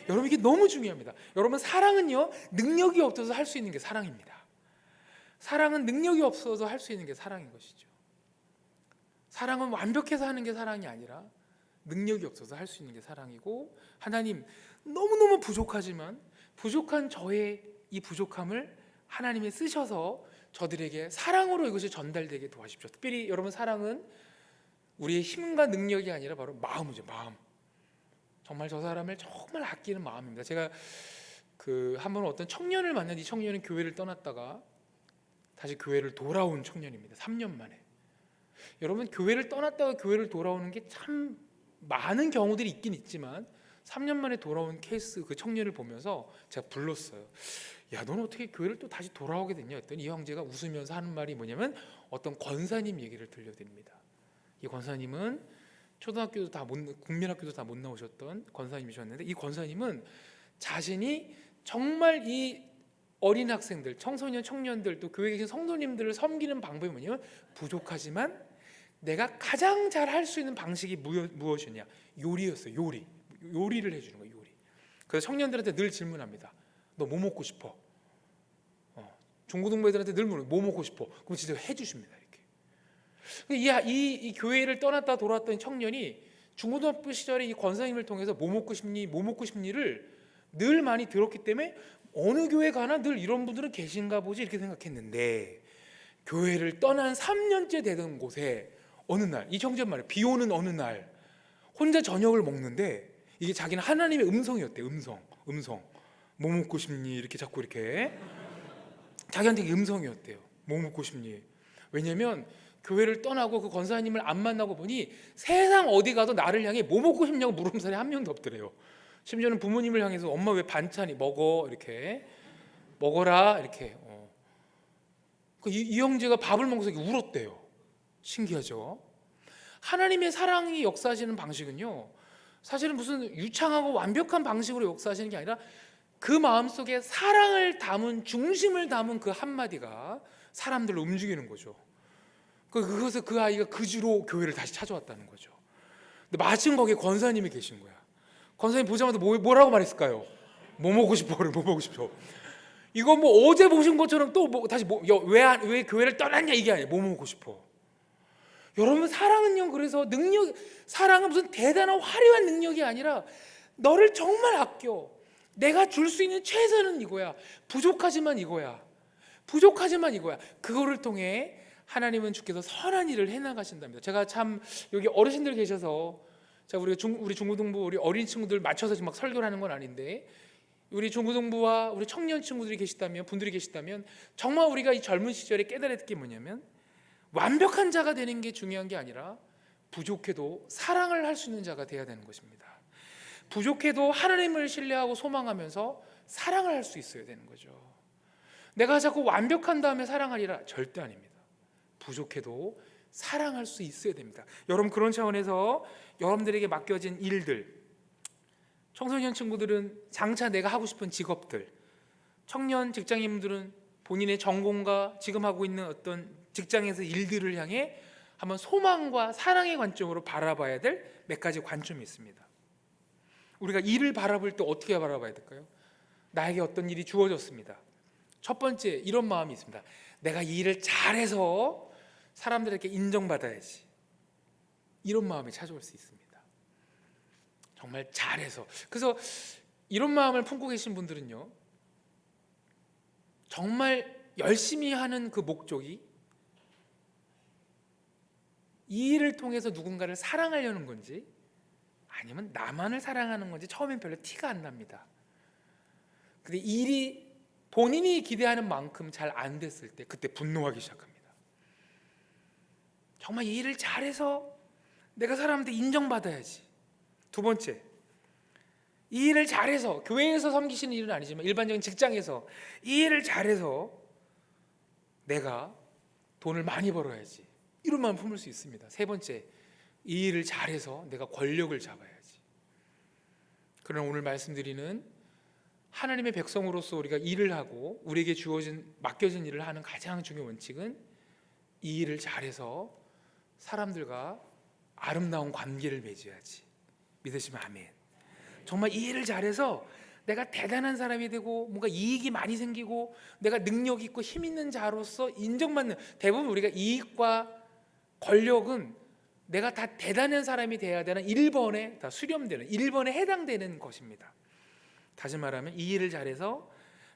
여러분 이게 너무 중요합니다. 여러분 사랑은요 능력이 없어서 할 수 있는 게 사랑입니다. 사랑은 능력이 없어서 할 수 있는 게 사랑인 것이죠. 사랑은 완벽해서 하는 게 사랑이 아니라 능력이 없어서 할 수 있는 게 사랑이고, 하나님 너무너무 부족하지만 부족한 저의 이 부족함을 하나님이 쓰셔서 저들에게 사랑으로 이것이 전달되게 도와주십시오. 특별히 여러분 사랑은 우리의 힘과 능력이 아니라 바로 마음이죠. 마음. 정말 저 사람을 정말 아끼는 마음입니다. 제가 한번 어떤 청년을 만난, 이 청년은 교회를 떠났다가 다시 교회를 돌아온 청년입니다. 3년 만에. 여러분 교회를 떠났다가 교회를 돌아오는 게 참 많은 경우들이 있긴 있지만 3년 만에 돌아온 케이스 그 청년을 보면서 제가 불렀어요. 야, 너는 어떻게 교회를 또 다시 돌아오게 됐냐 했더니 이 형제가 웃으면서 하는 말이 뭐냐면 어떤 권사님 얘기를 들려드립니다. 이 권사님은 초등학교도 국민학교도 다 못 나오셨던 권사님이셨는데, 이 권사님은 자신이 정말 이 어린 학생들, 청소년, 청년들, 또 교회에 계신 성도님들을 섬기는 방법이 뭐냐면 부족하지만 내가 가장 잘 할 수 있는 방식이 무엇이냐? 요리였어요. 요리를 해주는 거예요. 요리. 그래서 청년들한테 늘 질문합니다. 너 뭐 먹고 싶어? 중고등부 애들한테 늘 물어요. 뭐 먹고 싶어? 그럼 진짜 해주십니다. 이렇게. 이 교회를 떠났다 돌아왔던 청년이 중고등학교 시절에 이 권사님을 통해서 뭐 먹고 싶니를 늘 많이 들었기 때문에 어느 교회 가나 늘 이런 분들은 계신가 보지 이렇게 생각했는데, 교회를 떠난 3년째 되던 곳에 어느 날 이 청년 말이에요. 비 오는 어느 날 혼자 저녁을 먹는데 이게 자기는 하나님의 음성이었대. 음성. 뭐 먹고 싶니? 이렇게 자꾸 이렇게 자기한테 음성이었대요. 뭐 먹고 싶니? 왜냐면 교회를 떠나고 그 권사님을 안 만나고 보니 세상 어디 가도 나를 향해 뭐 먹고 싶냐고 물어보는 사람이 한 명도 없더래요. 심지어는 부모님을 향해서 엄마 왜 반찬이 먹어? 이렇게 먹어라 이렇게. 이 형제가 밥을 먹고서 이렇게 울었대요. 신기하죠? 하나님의 사랑이 역사하시는 방식은요, 사실은 무슨 유창하고 완벽한 방식으로 역사하시는 게 아니라 그 마음속에 사랑을 담은, 중심을 담은 그 한마디가 사람들을 움직이는 거죠. 그것을 그 아이가 그 주로 교회를 다시 찾아왔다는 거죠. 근데 마침 거기에 권사님이 계신 거야. 권사님 보자마자 뭐라고 말했을까요? 뭐 먹고 싶어를 뭐 먹고 싶어. 이거 뭐 어제 보신 것처럼 또 다시 왜 교회를 떠났냐 이게 아니에요. 뭐 먹고 싶어. 여러분, 사랑은요, 그래서 사랑은 무슨 대단한 화려한 능력이 아니라 너를 정말 아껴. 내가 줄 수 있는 최선은 이거야. 부족하지만 이거야. 그거를 통해 하나님은 주께서 선한 일을 해나가신답니다. 제가 참 여기 어르신들 계셔서, 자, 우리 중고등부 우리 어린 친구들 맞춰서 지금 막 설교를 하는 건 아닌데, 우리 중고등부와 우리 청년 분들이 계시다면 정말 우리가 이 젊은 시절에 깨달았던 게 뭐냐면, 완벽한 자가 되는 게 중요한 게 아니라 부족해도 사랑을 할 수 있는 자가 되어야 되는 것입니다. 부족해도 하나님을 신뢰하고 소망하면서 사랑을 할 수 있어야 되는 거죠. 내가 자꾸 완벽한 다음에 사랑하리라, 절대 아닙니다. 부족해도 사랑할 수 있어야 됩니다. 여러분, 그런 차원에서 여러분들에게 맡겨진 일들, 청소년 친구들은 장차 내가 하고 싶은 직업들, 청년 직장인들은 본인의 전공과 지금 하고 있는 어떤 직장에서 일들을 향해 한번 소망과 사랑의 관점으로 바라봐야 될 몇 가지 관점이 있습니다. 우리가 일을 바라볼 때 어떻게 바라봐야 될까요? 나에게 어떤 일이 주어졌습니다. 첫 번째, 이런 마음이 있습니다. 내가 이 일을 잘해서 사람들에게 인정받아야지. 이런 마음이 찾아올 수 있습니다. 정말 잘해서. 그래서 이런 마음을 품고 계신 분들은요, 정말 열심히 하는 그 목적이 이 일을 통해서 누군가를 사랑하려는 건지 아니면 나만을 사랑하는 건지 처음엔 별로 티가 안 납니다. 근데 일이 본인이 기대하는 만큼 잘 안 됐을 때 그때 분노하기 시작합니다. 정말 이 일을 잘해서 내가 사람한테 인정받아야지. 두 번째, 이 일을 잘해서, 교회에서 섬기시는 일은 아니지만 일반적인 직장에서 이 일을 잘해서 내가 돈을 많이 벌어야지. 이런 마음 품을 수 있습니다. 세 번째, 이 일을 잘해서 내가 권력을 잡아야지. 그러나 오늘 말씀드리는 하나님의 백성으로서 우리가 일을 하고 우리에게 맡겨진 일을 하는 가장 중요한 원칙은 이 일을 잘해서 사람들과 아름다운 관계를 맺어야지. 믿으시면 아멘. 정말 이 일을 잘해서 내가 대단한 사람이 되고 뭔가 이익이 많이 생기고 내가 능력 있고 힘 있는 자로서 인정받는, 대부분 우리가 이익과 권력은 내가 다 대단한 사람이 돼야 되는 1번에 다 수렴되는, 1번에 해당되는 것입니다. 다시 말하면 이 일을 잘해서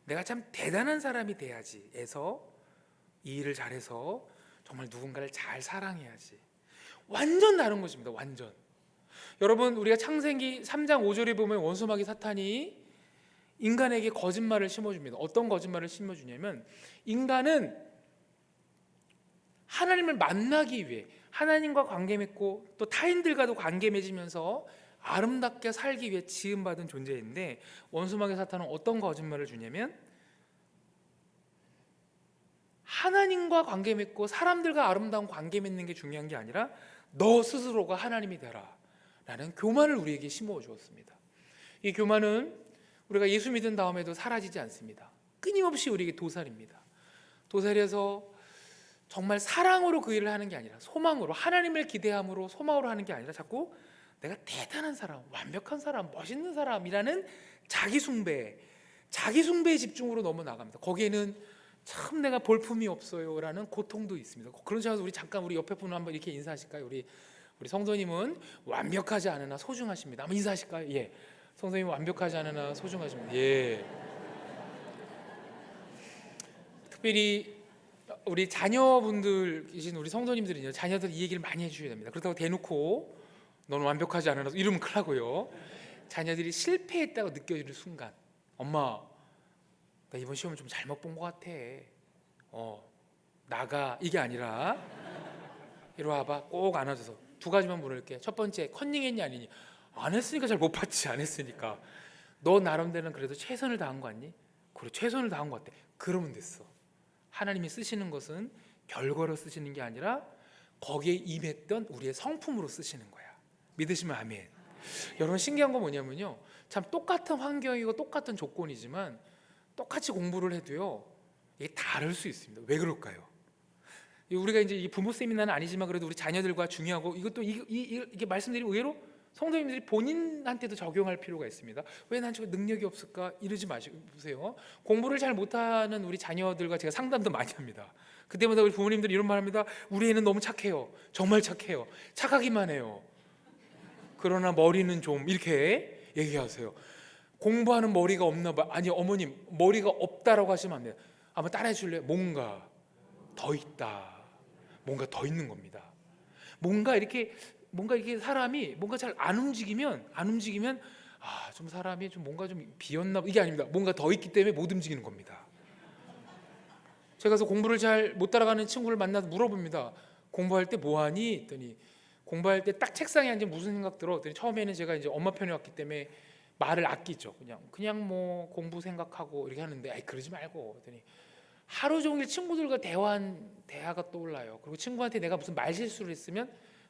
내가 참 대단한 사람이 돼야지 해서 이 일을 잘해서 정말 누군가를 잘 사랑해야지. 완전 다른 것입니다. 완전. 여러분, 우리가 창세기 3장 5절에 보면 원수마귀 사탄이 인간에게 거짓말을 심어줍니다. 어떤 거짓말을 심어주냐면, 인간은 하나님을 만나기 위해 하나님과 관계 맺고 또 타인들과도 관계 맺으면서 아름답게 살기 위해 지음받은 존재인데, 원수마귀 사탄은 어떤 거짓말을 주냐면, 하나님과 관계 맺고 사람들과 아름다운 관계 맺는 게 중요한 게 아니라 너 스스로가 하나님이 되라 라는 교만을 우리에게 심어 주었습니다. 이 교만은 우리가 예수 믿은 다음에도 사라지지 않습니다. 끊임없이 우리에게 도살입니다. 도살해서 정말 사랑으로 그 일을 하는 게 아니라 소망으로, 하나님을 기대함으로 소망으로 하는 게 아니라 자꾸 내가 대단한 사람, 완벽한 사람, 멋있는 사람이라는 자기숭배의 집중으로 너무 나갑니다. 거기에는 참 내가 볼품이 없어요라는 고통도 있습니다. 그런 점에서 우리 잠깐 우리 옆에 분을 한번 이렇게 인사하실까요? 우리 성도님은 완벽하지 않으나 소중하십니다. 한번 인사하실까요? 예, 성도님 완벽하지 않으나 소중하십니다. 예. 특별히 우리 자녀분들 계신 우리 성도님들은요, 자녀들 이 얘기를 많이 해주셔야 됩니다. 그렇다고 대놓고 너는 완벽하지 않으나 이러면 큰일 나고요. 자녀들이 실패했다고 느껴지는 순간, 엄마 나 이번 시험을 좀 잘못 본 것 같아, 나가, 이게 아니라 이리 와봐, 꼭 안아줘서 두 가지만 물을게. 첫 번째, 컨닝했니 아니니? 안 했으니까 잘 못 봤지. 안 했으니까. 너 나름대로는 그래도 최선을 다한 거 아니? 그래, 최선을 다한 것 같아. 그러면 됐어. 하나님이 쓰시는 것은 별거로 쓰시는 게 아니라 거기에 임했던 우리의 성품으로 쓰시는 거야. 믿으시면 아멘. 여러분 신기한 건 뭐냐면요, 참 똑같은 환경이고 똑같은 조건이지만 똑같이 공부를 해도요 이게 다를 수 있습니다. 왜 그럴까요? 우리가 이제 이 부모 세미나는 아니지만 그래도 우리 자녀들과 중요하고 이것도 이게 말씀드리면 의외로 성도님들이 본인한테도 적용할 필요가 있습니다. 왜 난 저 능력이 없을까 이러지 마세요. 공부를 잘 못하는 우리 자녀들과 제가 상담도 많이 합니다. 그때마다 우리 부모님들이 이런 말합니다. 우리 애는 너무 착해요. 정말 착해요. 착하기만 해요. 그러나 머리는 좀 이렇게 얘기하세요. 공부하는 머리가 없나 봐. 아니 어머님 머리가 없다라고 하시면 안 돼요. 한번 따라해 줄래요? 뭔가 더 있다. 뭔가 더 있는 겁니다. 뭔가 이렇게 사람이 뭔가 잘 안 움직이면 좀 사람이 좀 뭔가 좀 비었나 이게 아닙니다. 뭔가 더 있기 때문에 못 움직이는 겁니다. 제가 그래서 공부를 잘 못 따라가는 친구를 만나서 물어봅니다. 공부할 때 뭐 하니? 했더니 공부할 때 딱 책상에 앉으면 무슨 생각 들어? 했더니 처음에는 제가 이제 엄마 편에 왔기 때문에 말을 아끼죠. 그냥 뭐 공부 생각하고 이렇게 하는데 아이 그러지 말고 했더니 하루 종일 친구들과 대화한 대화가 떠올라요. 그리고 친구한테 내가 무슨 말실수를 했으면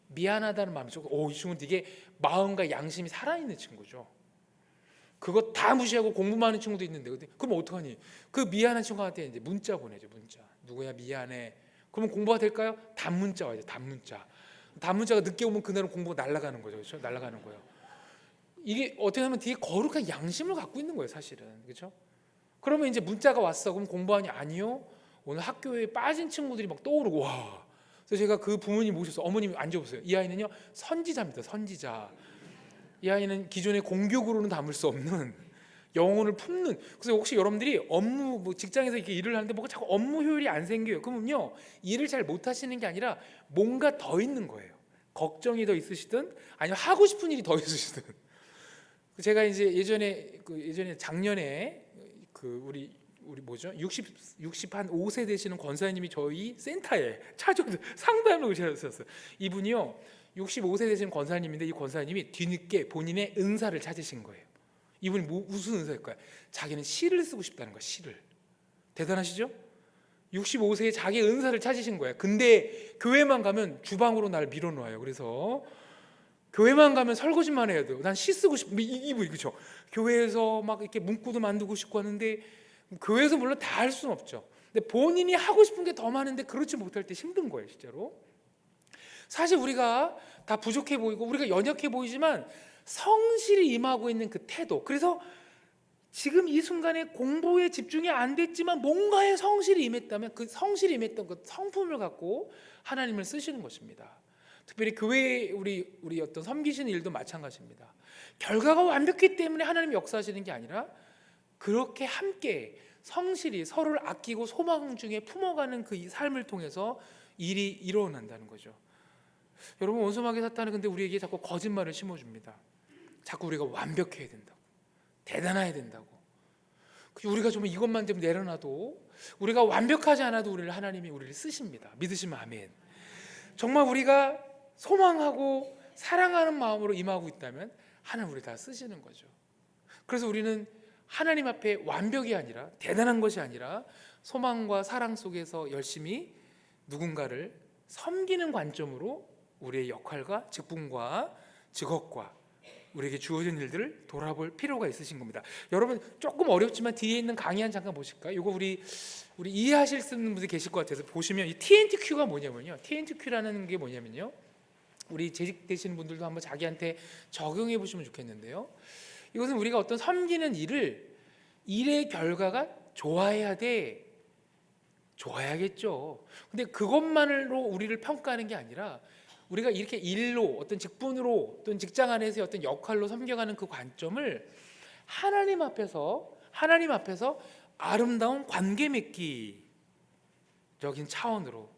미안하다는 마음이 이 친구는 되게 마음과 양심이 살아있는 친구죠. 그거 다 무시하고 공부만 하는 친구도 있는데 그럼 어떡하니? 그 미안한 친구한테 이제 문자 보내죠. 문자. 누구야 미안해. 그러면 공부가 될까요? 단문자 와야죠. 단문자가 늦게 오면 그날은 공부가 날아가는 거죠. 그렇죠? 날아가는 거예요. 이게 어떻게 보면 되게 거룩한 양심을 갖고 있는 거예요, 사실은. 그렇죠? 그러면 이제 문자가 왔어. 그럼 공부하니? 아니요. 오늘 학교에 빠진 친구들이 막 떠오르고 와. 그래서 제가 그 부모님 모셔서 어머님 앉아보세요. 이 아이는요 선지자입니다. 선지자. 이 아이는 기존의 공교구로는 담을 수 없는 영혼을 품는. 그래서 혹시 여러분들이 업무 직장에서 이렇게 일을 하는데 뭐가 자꾸 업무 효율이 안 생겨요. 그러면요 일을 잘 못하시는 게 아니라 뭔가 더 있는 거예요. 걱정이 더 있으시든 아니면 하고 싶은 일이 더 있으시든. 제가 이제 예전에 작년에 우리 뭐죠? 60한 5세 되시는 권사님이 저희 센터에 찾아서 상담을 오셨어요. 이분이요 65세 되시는 권사님인데 이 권사님이 뒤늦게 본인의 은사를 찾으신 거예요. 이분이 무슨 은사일까요? 자기는 시를 쓰고 싶다는 거예요. 시를. 대단하시죠? 65세에 자기 은사를 찾으신 거예요. 근데 교회만 가면 주방으로 날 밀어놓아요. 그래서 교회만 가면 설거지만 해야 돼요. 난 시 쓰고 싶. 이분 그렇죠? 교회에서 막 이렇게 문구도 만들고 싶고 하는데 교회에서 물론 다 할 수는 없죠. 근데 본인이 하고 싶은 게 더 많은데 그렇지 못할 때 힘든 거예요, 실제로. 사실 우리가 다 부족해 보이고 우리가 연약해 보이지만 성실히 임하고 있는 그 태도. 그래서 지금 이 순간에 공부에 집중이 안 됐지만 뭔가에 성실히 임했다면 그 성실히 임했던 그 성품을 갖고 하나님을 쓰시는 것입니다. 특별히 교회에 우리 어떤 섬기시는 일도 마찬가지입니다. 결과가 완벽했기 때문에 하나님이 역사하시는 게 아니라 그렇게 함께 성실히 서로를 아끼고 소망 중에 품어가는 그 삶을 통해서 일이 일어난다는 거죠. 여러분 원수마귀 사탄은 근데 우리에게 자꾸 거짓말을 심어줍니다. 자꾸 우리가 완벽해야 된다고, 대단해야 된다고. 우리가 좀 이것만 좀 내려놔도 우리가 완벽하지 않아도 하나님이 우리를 쓰십니다. 믿으시면 아멘. 정말 우리가 소망하고 사랑하는 마음으로 임하고 있다면 하나님 우리 다 쓰시는 거죠. 그래서 우리는 하나님 앞에 완벽이 아니라 대단한 것이 아니라 소망과 사랑 속에서 열심히 누군가를 섬기는 관점으로 우리의 역할과 직분과 직업과 우리에게 주어진 일들을 돌아볼 필요가 있으신 겁니다. 여러분 조금 어렵지만 뒤에 있는 강의 한 잠깐 보실까요? 이거 우리 이해하실 수 있는 분들이 계실 것 같아서 보시면 이 TNTQ가 뭐냐면요. TNTQ라는 게 뭐냐면요. 우리 재직되시는 분들도 한번 자기한테 적용해 보시면 좋겠는데요. 이것은 우리가 어떤 섬기는 일의 결과가 좋아야 돼. 좋아야겠죠. 근데 그것만으로 우리를 평가하는 게 아니라 우리가 이렇게 일로 어떤 직분으로 또는 직장 안에서의 어떤 역할로 섬겨가는 그 관점을 하나님 앞에서 아름다운 관계 맺기적인 차원으로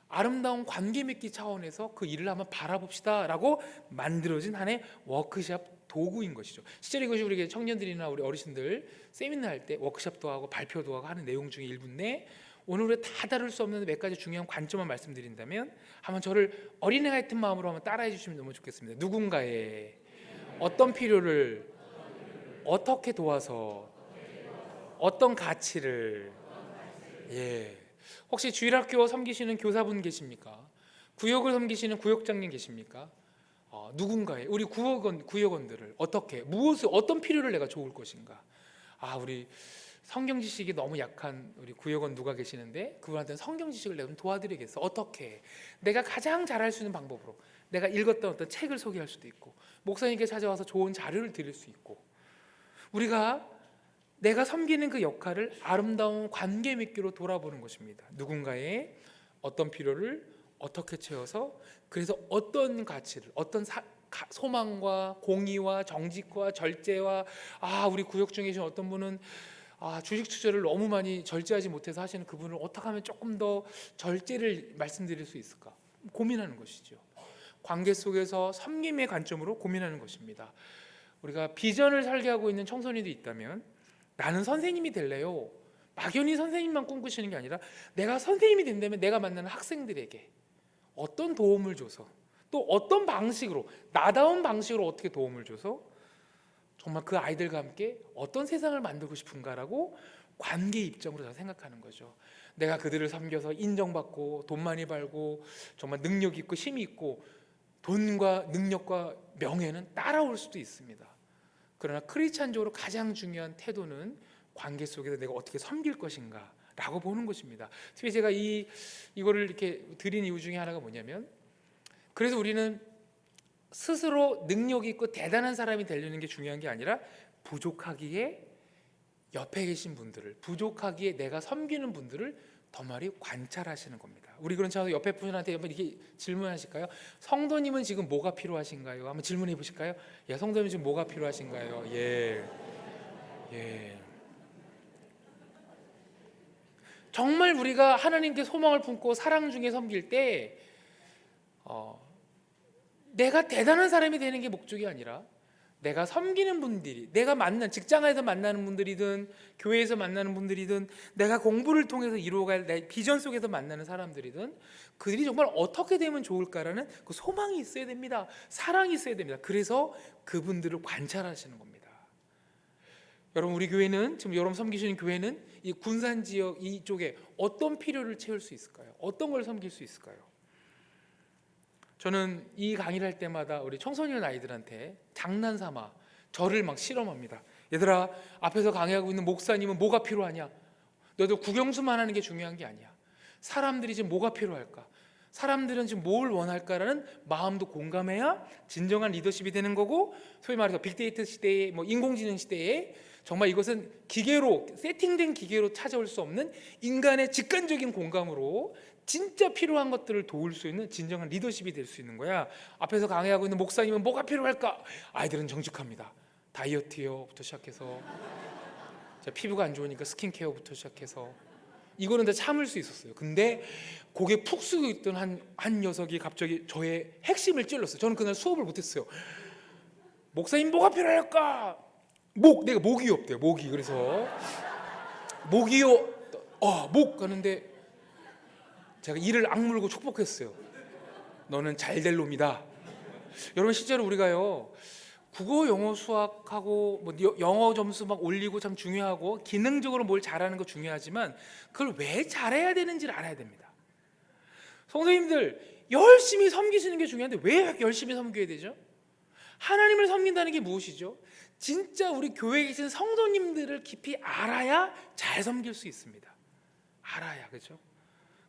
아름다운 관계 맺기 차원에서 그 일을 한번 바라봅시다라고 만들어진 하나의 워크숍 도구인 것이죠. 실제로 이것이 우리 청년들이나 우리 어르신들 세미나 할 때 워크숍도 하고 발표도 하고 하는 내용 중에 일부인데 오늘 우리가 다 다룰 수 없는 몇 가지 중요한 관점만 말씀드린다면 한번 저를 어린애 같은 마음으로 한번 따라해 주시면 너무 좋겠습니다. 누군가의 어떤 필요를 어떻게 도와서 어떤 가치를 예. 혹시 주일학교 섬기시는 교사분 계십니까? 구역을 섬기시는 구역장님 계십니까? 누군가의 우리 구역원들을 어떻게 무엇을 어떤 필요를 내가 좋을 것인가? 우리 성경 지식이 너무 약한 우리 구역원 누가 계시는데 그분한테는 성경 지식을 내가 좀 도와드리겠어. 어떻게? 내가 가장 잘할 수 있는 방법으로 내가 읽었던 어떤 책을 소개할 수도 있고 목사님께 찾아와서 좋은 자료를 드릴 수 있고 우리가 내가 섬기는 그 역할을 아름다운 관계 맺기로 돌아보는 것입니다. 누군가의 어떤 필요를 어떻게 채워서 그래서 어떤 가치를 어떤 소망과 공의와 정직과 절제와 우리 구역 중에 계신 어떤 분은 주식 투자를 너무 많이 절제하지 못해서 하시는 그분을 어떻게 하면 조금 더 절제를 말씀드릴 수 있을까 고민하는 것이죠. 관계 속에서 섬김의 관점으로 고민하는 것입니다. 우리가 비전을 설계하고 있는 청소년이 있다면 나는 선생님이 될래요. 막연히 선생님만 꿈꾸시는 게 아니라 내가 선생님이 된다면 내가 만나는 학생들에게 어떤 도움을 줘서 또 어떤 방식으로 나다운 방식으로 어떻게 도움을 줘서 정말 그 아이들과 함께 어떤 세상을 만들고 싶은가라고 관계 입장으로 저는 생각하는 거죠. 내가 그들을 섬겨서 인정받고 돈 많이 벌고 정말 능력 있고 힘이 있고 돈과 능력과 명예는 따라올 수도 있습니다. 그러나 크리스찬적으로 가장 중요한 태도는 관계 속에서 내가 어떻게 섬길 것인가 라고 보는 것입니다. 특히 제가 이거를 이렇게 드린 이유 중에 하나가 뭐냐면 그래서 우리는 스스로 능력 있고 대단한 사람이 되려는 게 중요한 게 아니라 부족하기에 옆에 계신 분들을 부족하기에 내가 섬기는 분들을 더 많이 관찰하시는 겁니다. 우리 그런 차원에서 옆에 분한테 한번 이렇게 질문하실까요? 성도님은 지금 뭐가 필요하신가요? 한번 질문해 보실까요? 예, 성도님 지금 뭐가 필요하신가요? 예. 정말 우리가 하나님께 소망을 품고 사랑 중에 섬길 때 내가 대단한 사람이 되는 게 목적이 아니라 내가 섬기는 분들이 내가 만난 직장에서 만나는 분들이든 교회에서 만나는 분들이든 내가 공부를 통해서 이루어갈 내 비전 속에서 만나는 사람들이든 그들이 정말 어떻게 되면 좋을까라는 그 소망이 있어야 됩니다. 사랑이 있어야 됩니다. 그래서 그분들을 관찰하시는 겁니다. 여러분 우리 교회는 지금 여러분 섬기시는 교회는 이 군산 지역 이쪽에 어떤 필요를 채울 수 있을까요? 어떤 걸 섬길 수 있을까요? 저는 이 강의를 할 때마다 우리 청소년 아이들한테 장난삼아 저를 막 실험합니다. 얘들아 앞에서 강의하고 있는 목사님은 뭐가 필요하냐? 너도 국영수만 하는 게 중요한 게 아니야. 사람들이 지금 뭐가 필요할까? 사람들은 지금 뭘 원할까라는 마음도 공감해야 진정한 리더십이 되는 거고 소위 말해서 빅데이터 시대에 인공지능 시대에 정말 이것은 기계로 세팅된 기계로 찾아올 수 없는 인간의 직관적인 공감으로 진짜 필요한 것들을 도울 수 있는 진정한 리더십이 될 수 있는 거야. 앞에서 강의하고 있는 목사님은 뭐가 필요할까? 아이들은 정직합니다. 다이어트요부터 시작해서 피부가 안 좋으니까 스킨케어부터 시작해서 이거는 다 참을 수 있었어요. 근데 고개 푹 숙이고 있던 한 녀석이 갑자기 저의 핵심을 찔렀어요. 저는 그날 수업을 못했어요. 목사님 뭐가 필요할까? 내가 목이 없대요. 목이. 그래서 목이요. 목 하는데 제가 이를 악물고 축복했어요. 너는 잘 될 놈이다. 여러분 실제로 우리가요 국어, 영어, 수학하고 영어 점수 막 올리고 참 중요하고 기능적으로 뭘 잘하는 거 중요하지만 그걸 왜 잘해야 되는지를 알아야 됩니다. 성도님들 열심히 섬기시는 게 중요한데 왜 열심히 섬겨야 되죠? 하나님을 섬긴다는 게 무엇이죠? 진짜 우리 교회에 계신 성도님들을 깊이 알아야 잘 섬길 수 있습니다. 알아야, 그렇죠?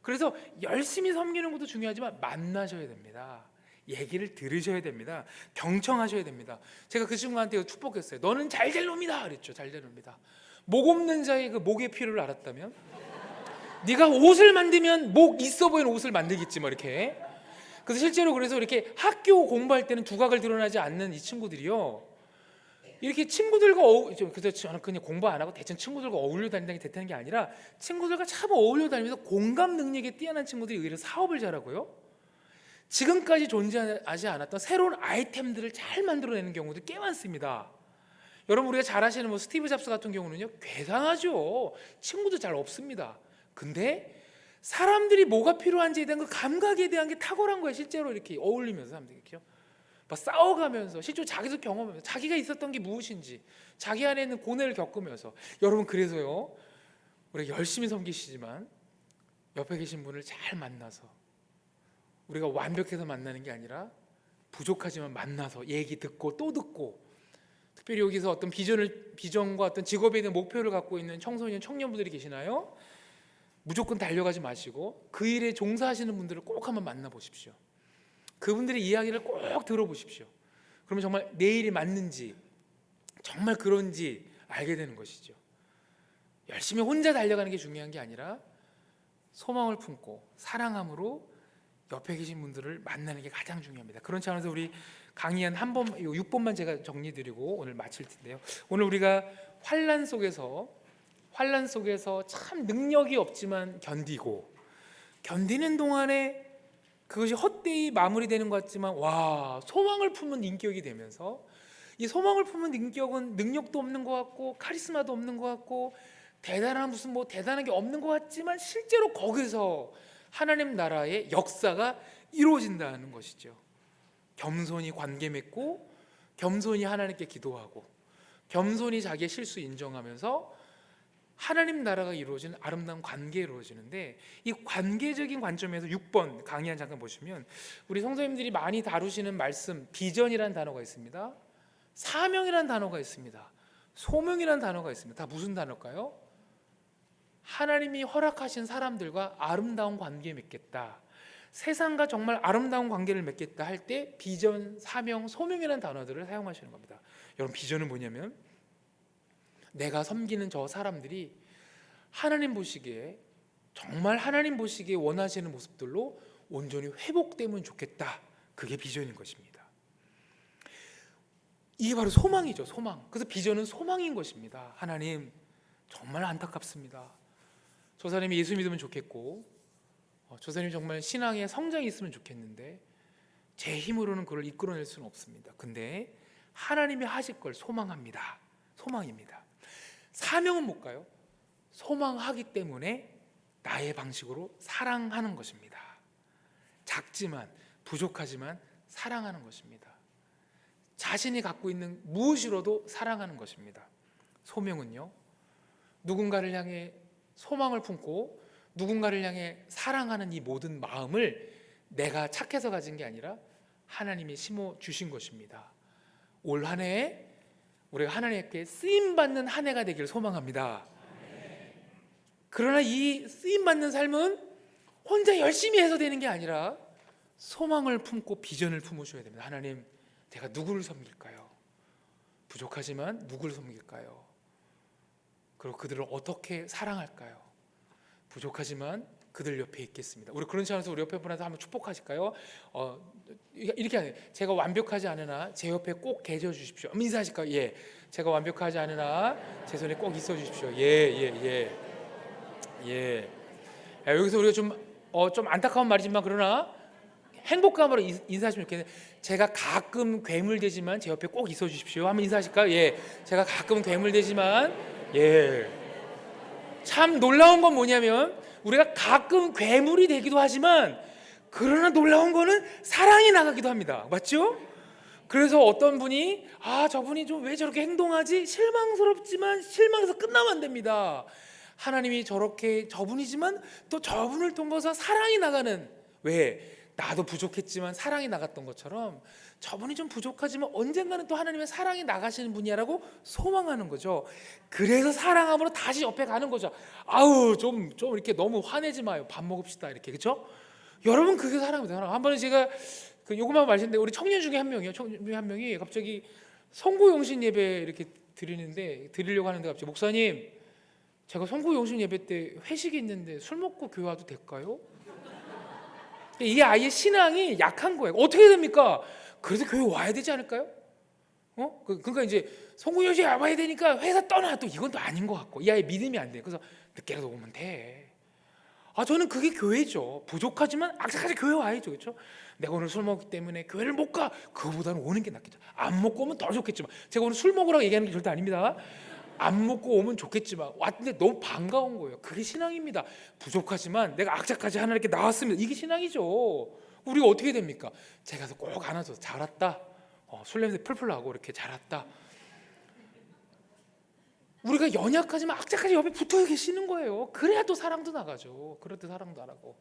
그래서 열심히 섬기는 것도 중요하지만 만나셔야 됩니다. 얘기를 들으셔야 됩니다. 경청하셔야 됩니다. 제가 그 친구한테 축복했어요. 너는 잘 될 놈이다 그랬죠. 잘 될 놈이다. 목 없는 자의 그 목의 필요를 알았다면 네가 옷을 만들면 목 있어 보이는 옷을 만들겠지 뭐 이렇게. 그래서 실제로 그래서 이렇게 학교 공부할 때는 두각을 드러나지 않는 이 친구들이요 이렇게 친구들과 그래서 저는 그냥 공부 안 하고 대충 친구들과 어울려 다니는 게 되는 게 아니라 친구들과 참 어울려 다니면서 공감 능력이 뛰어난 친구들이 의외로 사업을 잘하고요 지금까지 존재하지 않았던 새로운 아이템들을 잘 만들어내는 경우도 꽤 많습니다. 여러분 우리가 잘 아시는 스티브 잡스 같은 경우는요 괴상하죠. 친구도 잘 없습니다. 근데 사람들이 뭐가 필요한지에 대한 그 감각에 대한 게 탁월한 거예요. 실제로 이렇게 어울리면서 사람들이 이렇게 막 싸워가면서 실제로 자기도 경험하면서 자기가 있었던 게 무엇인지 자기 안에 있는 고뇌를 겪으면서 여러분 그래서요 우리가 열심히 섬기시지만 옆에 계신 분을 잘 만나서, 우리가 완벽해서 만나는 게 아니라 부족하지만 만나서 얘기 듣고 또 듣고, 특별히 여기서 어떤 비전과 어떤 직업에 대한 목표를 갖고 있는 청소년, 청년분들이 계시나요? 무조건 달려가지 마시고 그 일에 종사하시는 분들을 꼭 한번 만나보십시오. 그분들의 이야기를 꼭 들어보십시오. 그러면 정말 내 일이 맞는지, 정말 그런지 알게 되는 것이죠. 열심히 혼자 달려가는 게 중요한 게 아니라 소망을 품고 사랑함으로 옆에 계신 분들을 만나는 게 가장 중요합니다. 그런 차원에서 우리 강의한 6번만 제가 정리드리고 오늘 마칠 텐데요. 오늘 우리가 환난 속에서 참 능력이 없지만 견디는 동안에 그것이 헛되이 마무리되는 것 같지만, 와, 소망을 품은 인격이 되면서, 이 소망을 품은 인격은 능력도 없는 것 같고 카리스마도 없는 것 같고 대단한 대단한 게 없는 것 같지만 실제로 거기서 하나님 나라의 역사가 이루어진다는 것이죠. 겸손히 관계 맺고, 겸손히 하나님께 기도하고, 겸손히 자기의 실수 인정하면서 하나님 나라가 이루어지는 아름다운 관계가 이루어지는데, 이 관계적인 관점에서 6번 강의한 잠깐 보시면 우리 성도님들이 많이 다루시는 말씀, 비전이라는 단어가 있습니다. 사명이라는 단어가 있습니다. 소명이라는 단어가 있습니다. 다 무슨 단어일까요? 하나님이 허락하신 사람들과 아름다운 관계 맺겠다, 세상과 정말 아름다운 관계를 맺겠다 할 때 비전, 사명, 소명이라는 단어들을 사용하시는 겁니다. 여러분, 비전은 뭐냐면 내가 섬기는 저 사람들이 하나님 보시기에, 정말 하나님 보시기에 원하시는 모습들로 온전히 회복되면 좋겠다. 그게 비전인 것입니다. 이게 바로 소망이죠. 소망. 그래서 비전은 소망인 것입니다. 하나님, 정말 안타깝습니다. 저 사람이 예수 믿으면 좋겠고, 저 사람이 정말 신앙에 성장이 있으면 좋겠는데 제 힘으로는 그걸 이끌어낼 수는 없습니다. 근데 하나님이 하실 걸 소망합니다. 소망입니다. 사명은 뭘까요? 소망하기 때문에 나의 방식으로 사랑하는 것입니다. 작지만 부족하지만 사랑하는 것입니다. 자신이 갖고 있는 무엇이로도 사랑하는 것입니다. 소명은요, 누군가를 향해 소망을 품고 누군가를 향해 사랑하는 이 모든 마음을 내가 착해서 가진 게 아니라 하나님이 심어 주신 것입니다. 올 한 해에 우리가 하나님께 쓰임받는 한 해가 되기를 소망합니다. 그러나 이 쓰임받는 삶은 혼자 열심히 해서 되는 게 아니라 소망을 품고 비전을 품으셔야 됩니다. 하나님, 내가 누구를 섬길까요? 부족하지만 누구를 섬길까요? 그리고 그들을 어떻게 사랑할까요? 부족하지만 그들 옆에 있겠습니다. 우리 그런 차원에서 우리 옆에 분한테 한번 축복하실까요? 이렇게 하네요. 제가 완벽하지 않으나 제 옆에 꼭 계셔 주십시오. 인사하실까요? 예. 제가 완벽하지 않으나 제 손에 꼭 있어 주십시오. 예. 여기서 우리가 좀 안타까운 말이지만 그러나 행복감으로 인사하시면 좋겠는데, 제가 가끔 괴물되지만 제 옆에 꼭 있어 주십시오. 한번 인사하실까요? 예. 제가 가끔 괴물되지만, 예. 참 놀라운 건 뭐냐면 우리가 가끔 괴물이 되기도 하지만 그러나 놀라운 거는 사랑이 나가기도 합니다. 맞죠? 그래서 어떤 분이 저분이 좀 왜 저렇게 행동하지? 실망스럽지만 실망해서 끝나면 안 됩니다. 하나님이 저렇게 저분이지만 또 저분을 통해서 사랑이 나가는, 왜? 나도 부족했지만 사랑이 나갔던 것처럼 저분이 좀 부족하지만 언젠가는 또 하나님의 사랑이 나가시는 분이야라고 소망하는 거죠. 그래서 사랑함으로 다시 옆에 가는 거죠. 좀 이렇게 너무 화내지 마요. 밥 먹읍시다. 이렇게, 그렇죠? 여러분, 그게 사랑입니다. 한 번은 제가 요것만 말씀드렸는데, 우리 청년 중에 한 명이 갑자기 성구용신 예배 이렇게 드리려고 하는데 갑자기, 목사님, 제가 성구용신 예배 때 회식이 있는데 술 먹고 교회 와도 될까요? 이 아이의 신앙이 약한 거예요. 어떻게 됩니까? 그래서 교회 와야 되지 않을까요? 그러니까 이제 성구용신 와야 되니까 회사 떠나, 또 이건 또 아닌 것 같고 이 아이 믿음이 안 돼. 그래서 늦게라도 오면 돼. 저는 그게 교회죠. 부족하지만 악착같이 교회 와야죠. 그렇죠? 내가 오늘 술 먹기 때문에 교회를 못 가. 그거보다는 오는 게 낫겠죠. 안 먹고 오면 더 좋겠지만, 제가 오늘 술 먹으라고 얘기하는 게 절대 아닙니다. 안 먹고 오면 좋겠지만 왔는데 너무 반가운 거예요. 그게 신앙입니다. 부족하지만 내가 악착같이 하나님께 나왔습니다. 이게 신앙이죠. 우리가 어떻게 됩니까? 제가 가서 꼭 안아줘서 잘 왔다. 술 냄새 풀풀 나고 이렇게 잘 왔다. 우리가 연약하지만 악착같이 옆에 붙어 계시는 거예요. 그래야 또 사랑도 나가죠. 그럴 때 사랑도 안 하고,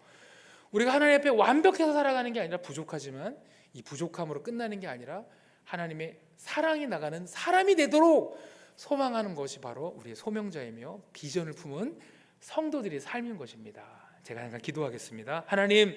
우리가 하나님 앞에 완벽해서 살아가는 게 아니라 부족하지만 이 부족함으로 끝나는 게 아니라 하나님의 사랑이 나가는 사람이 되도록 소망하는 것이 바로 우리의 소명자이며 비전을 품은 성도들의 삶인 것입니다. 제가 잠깐 기도하겠습니다. 하나님,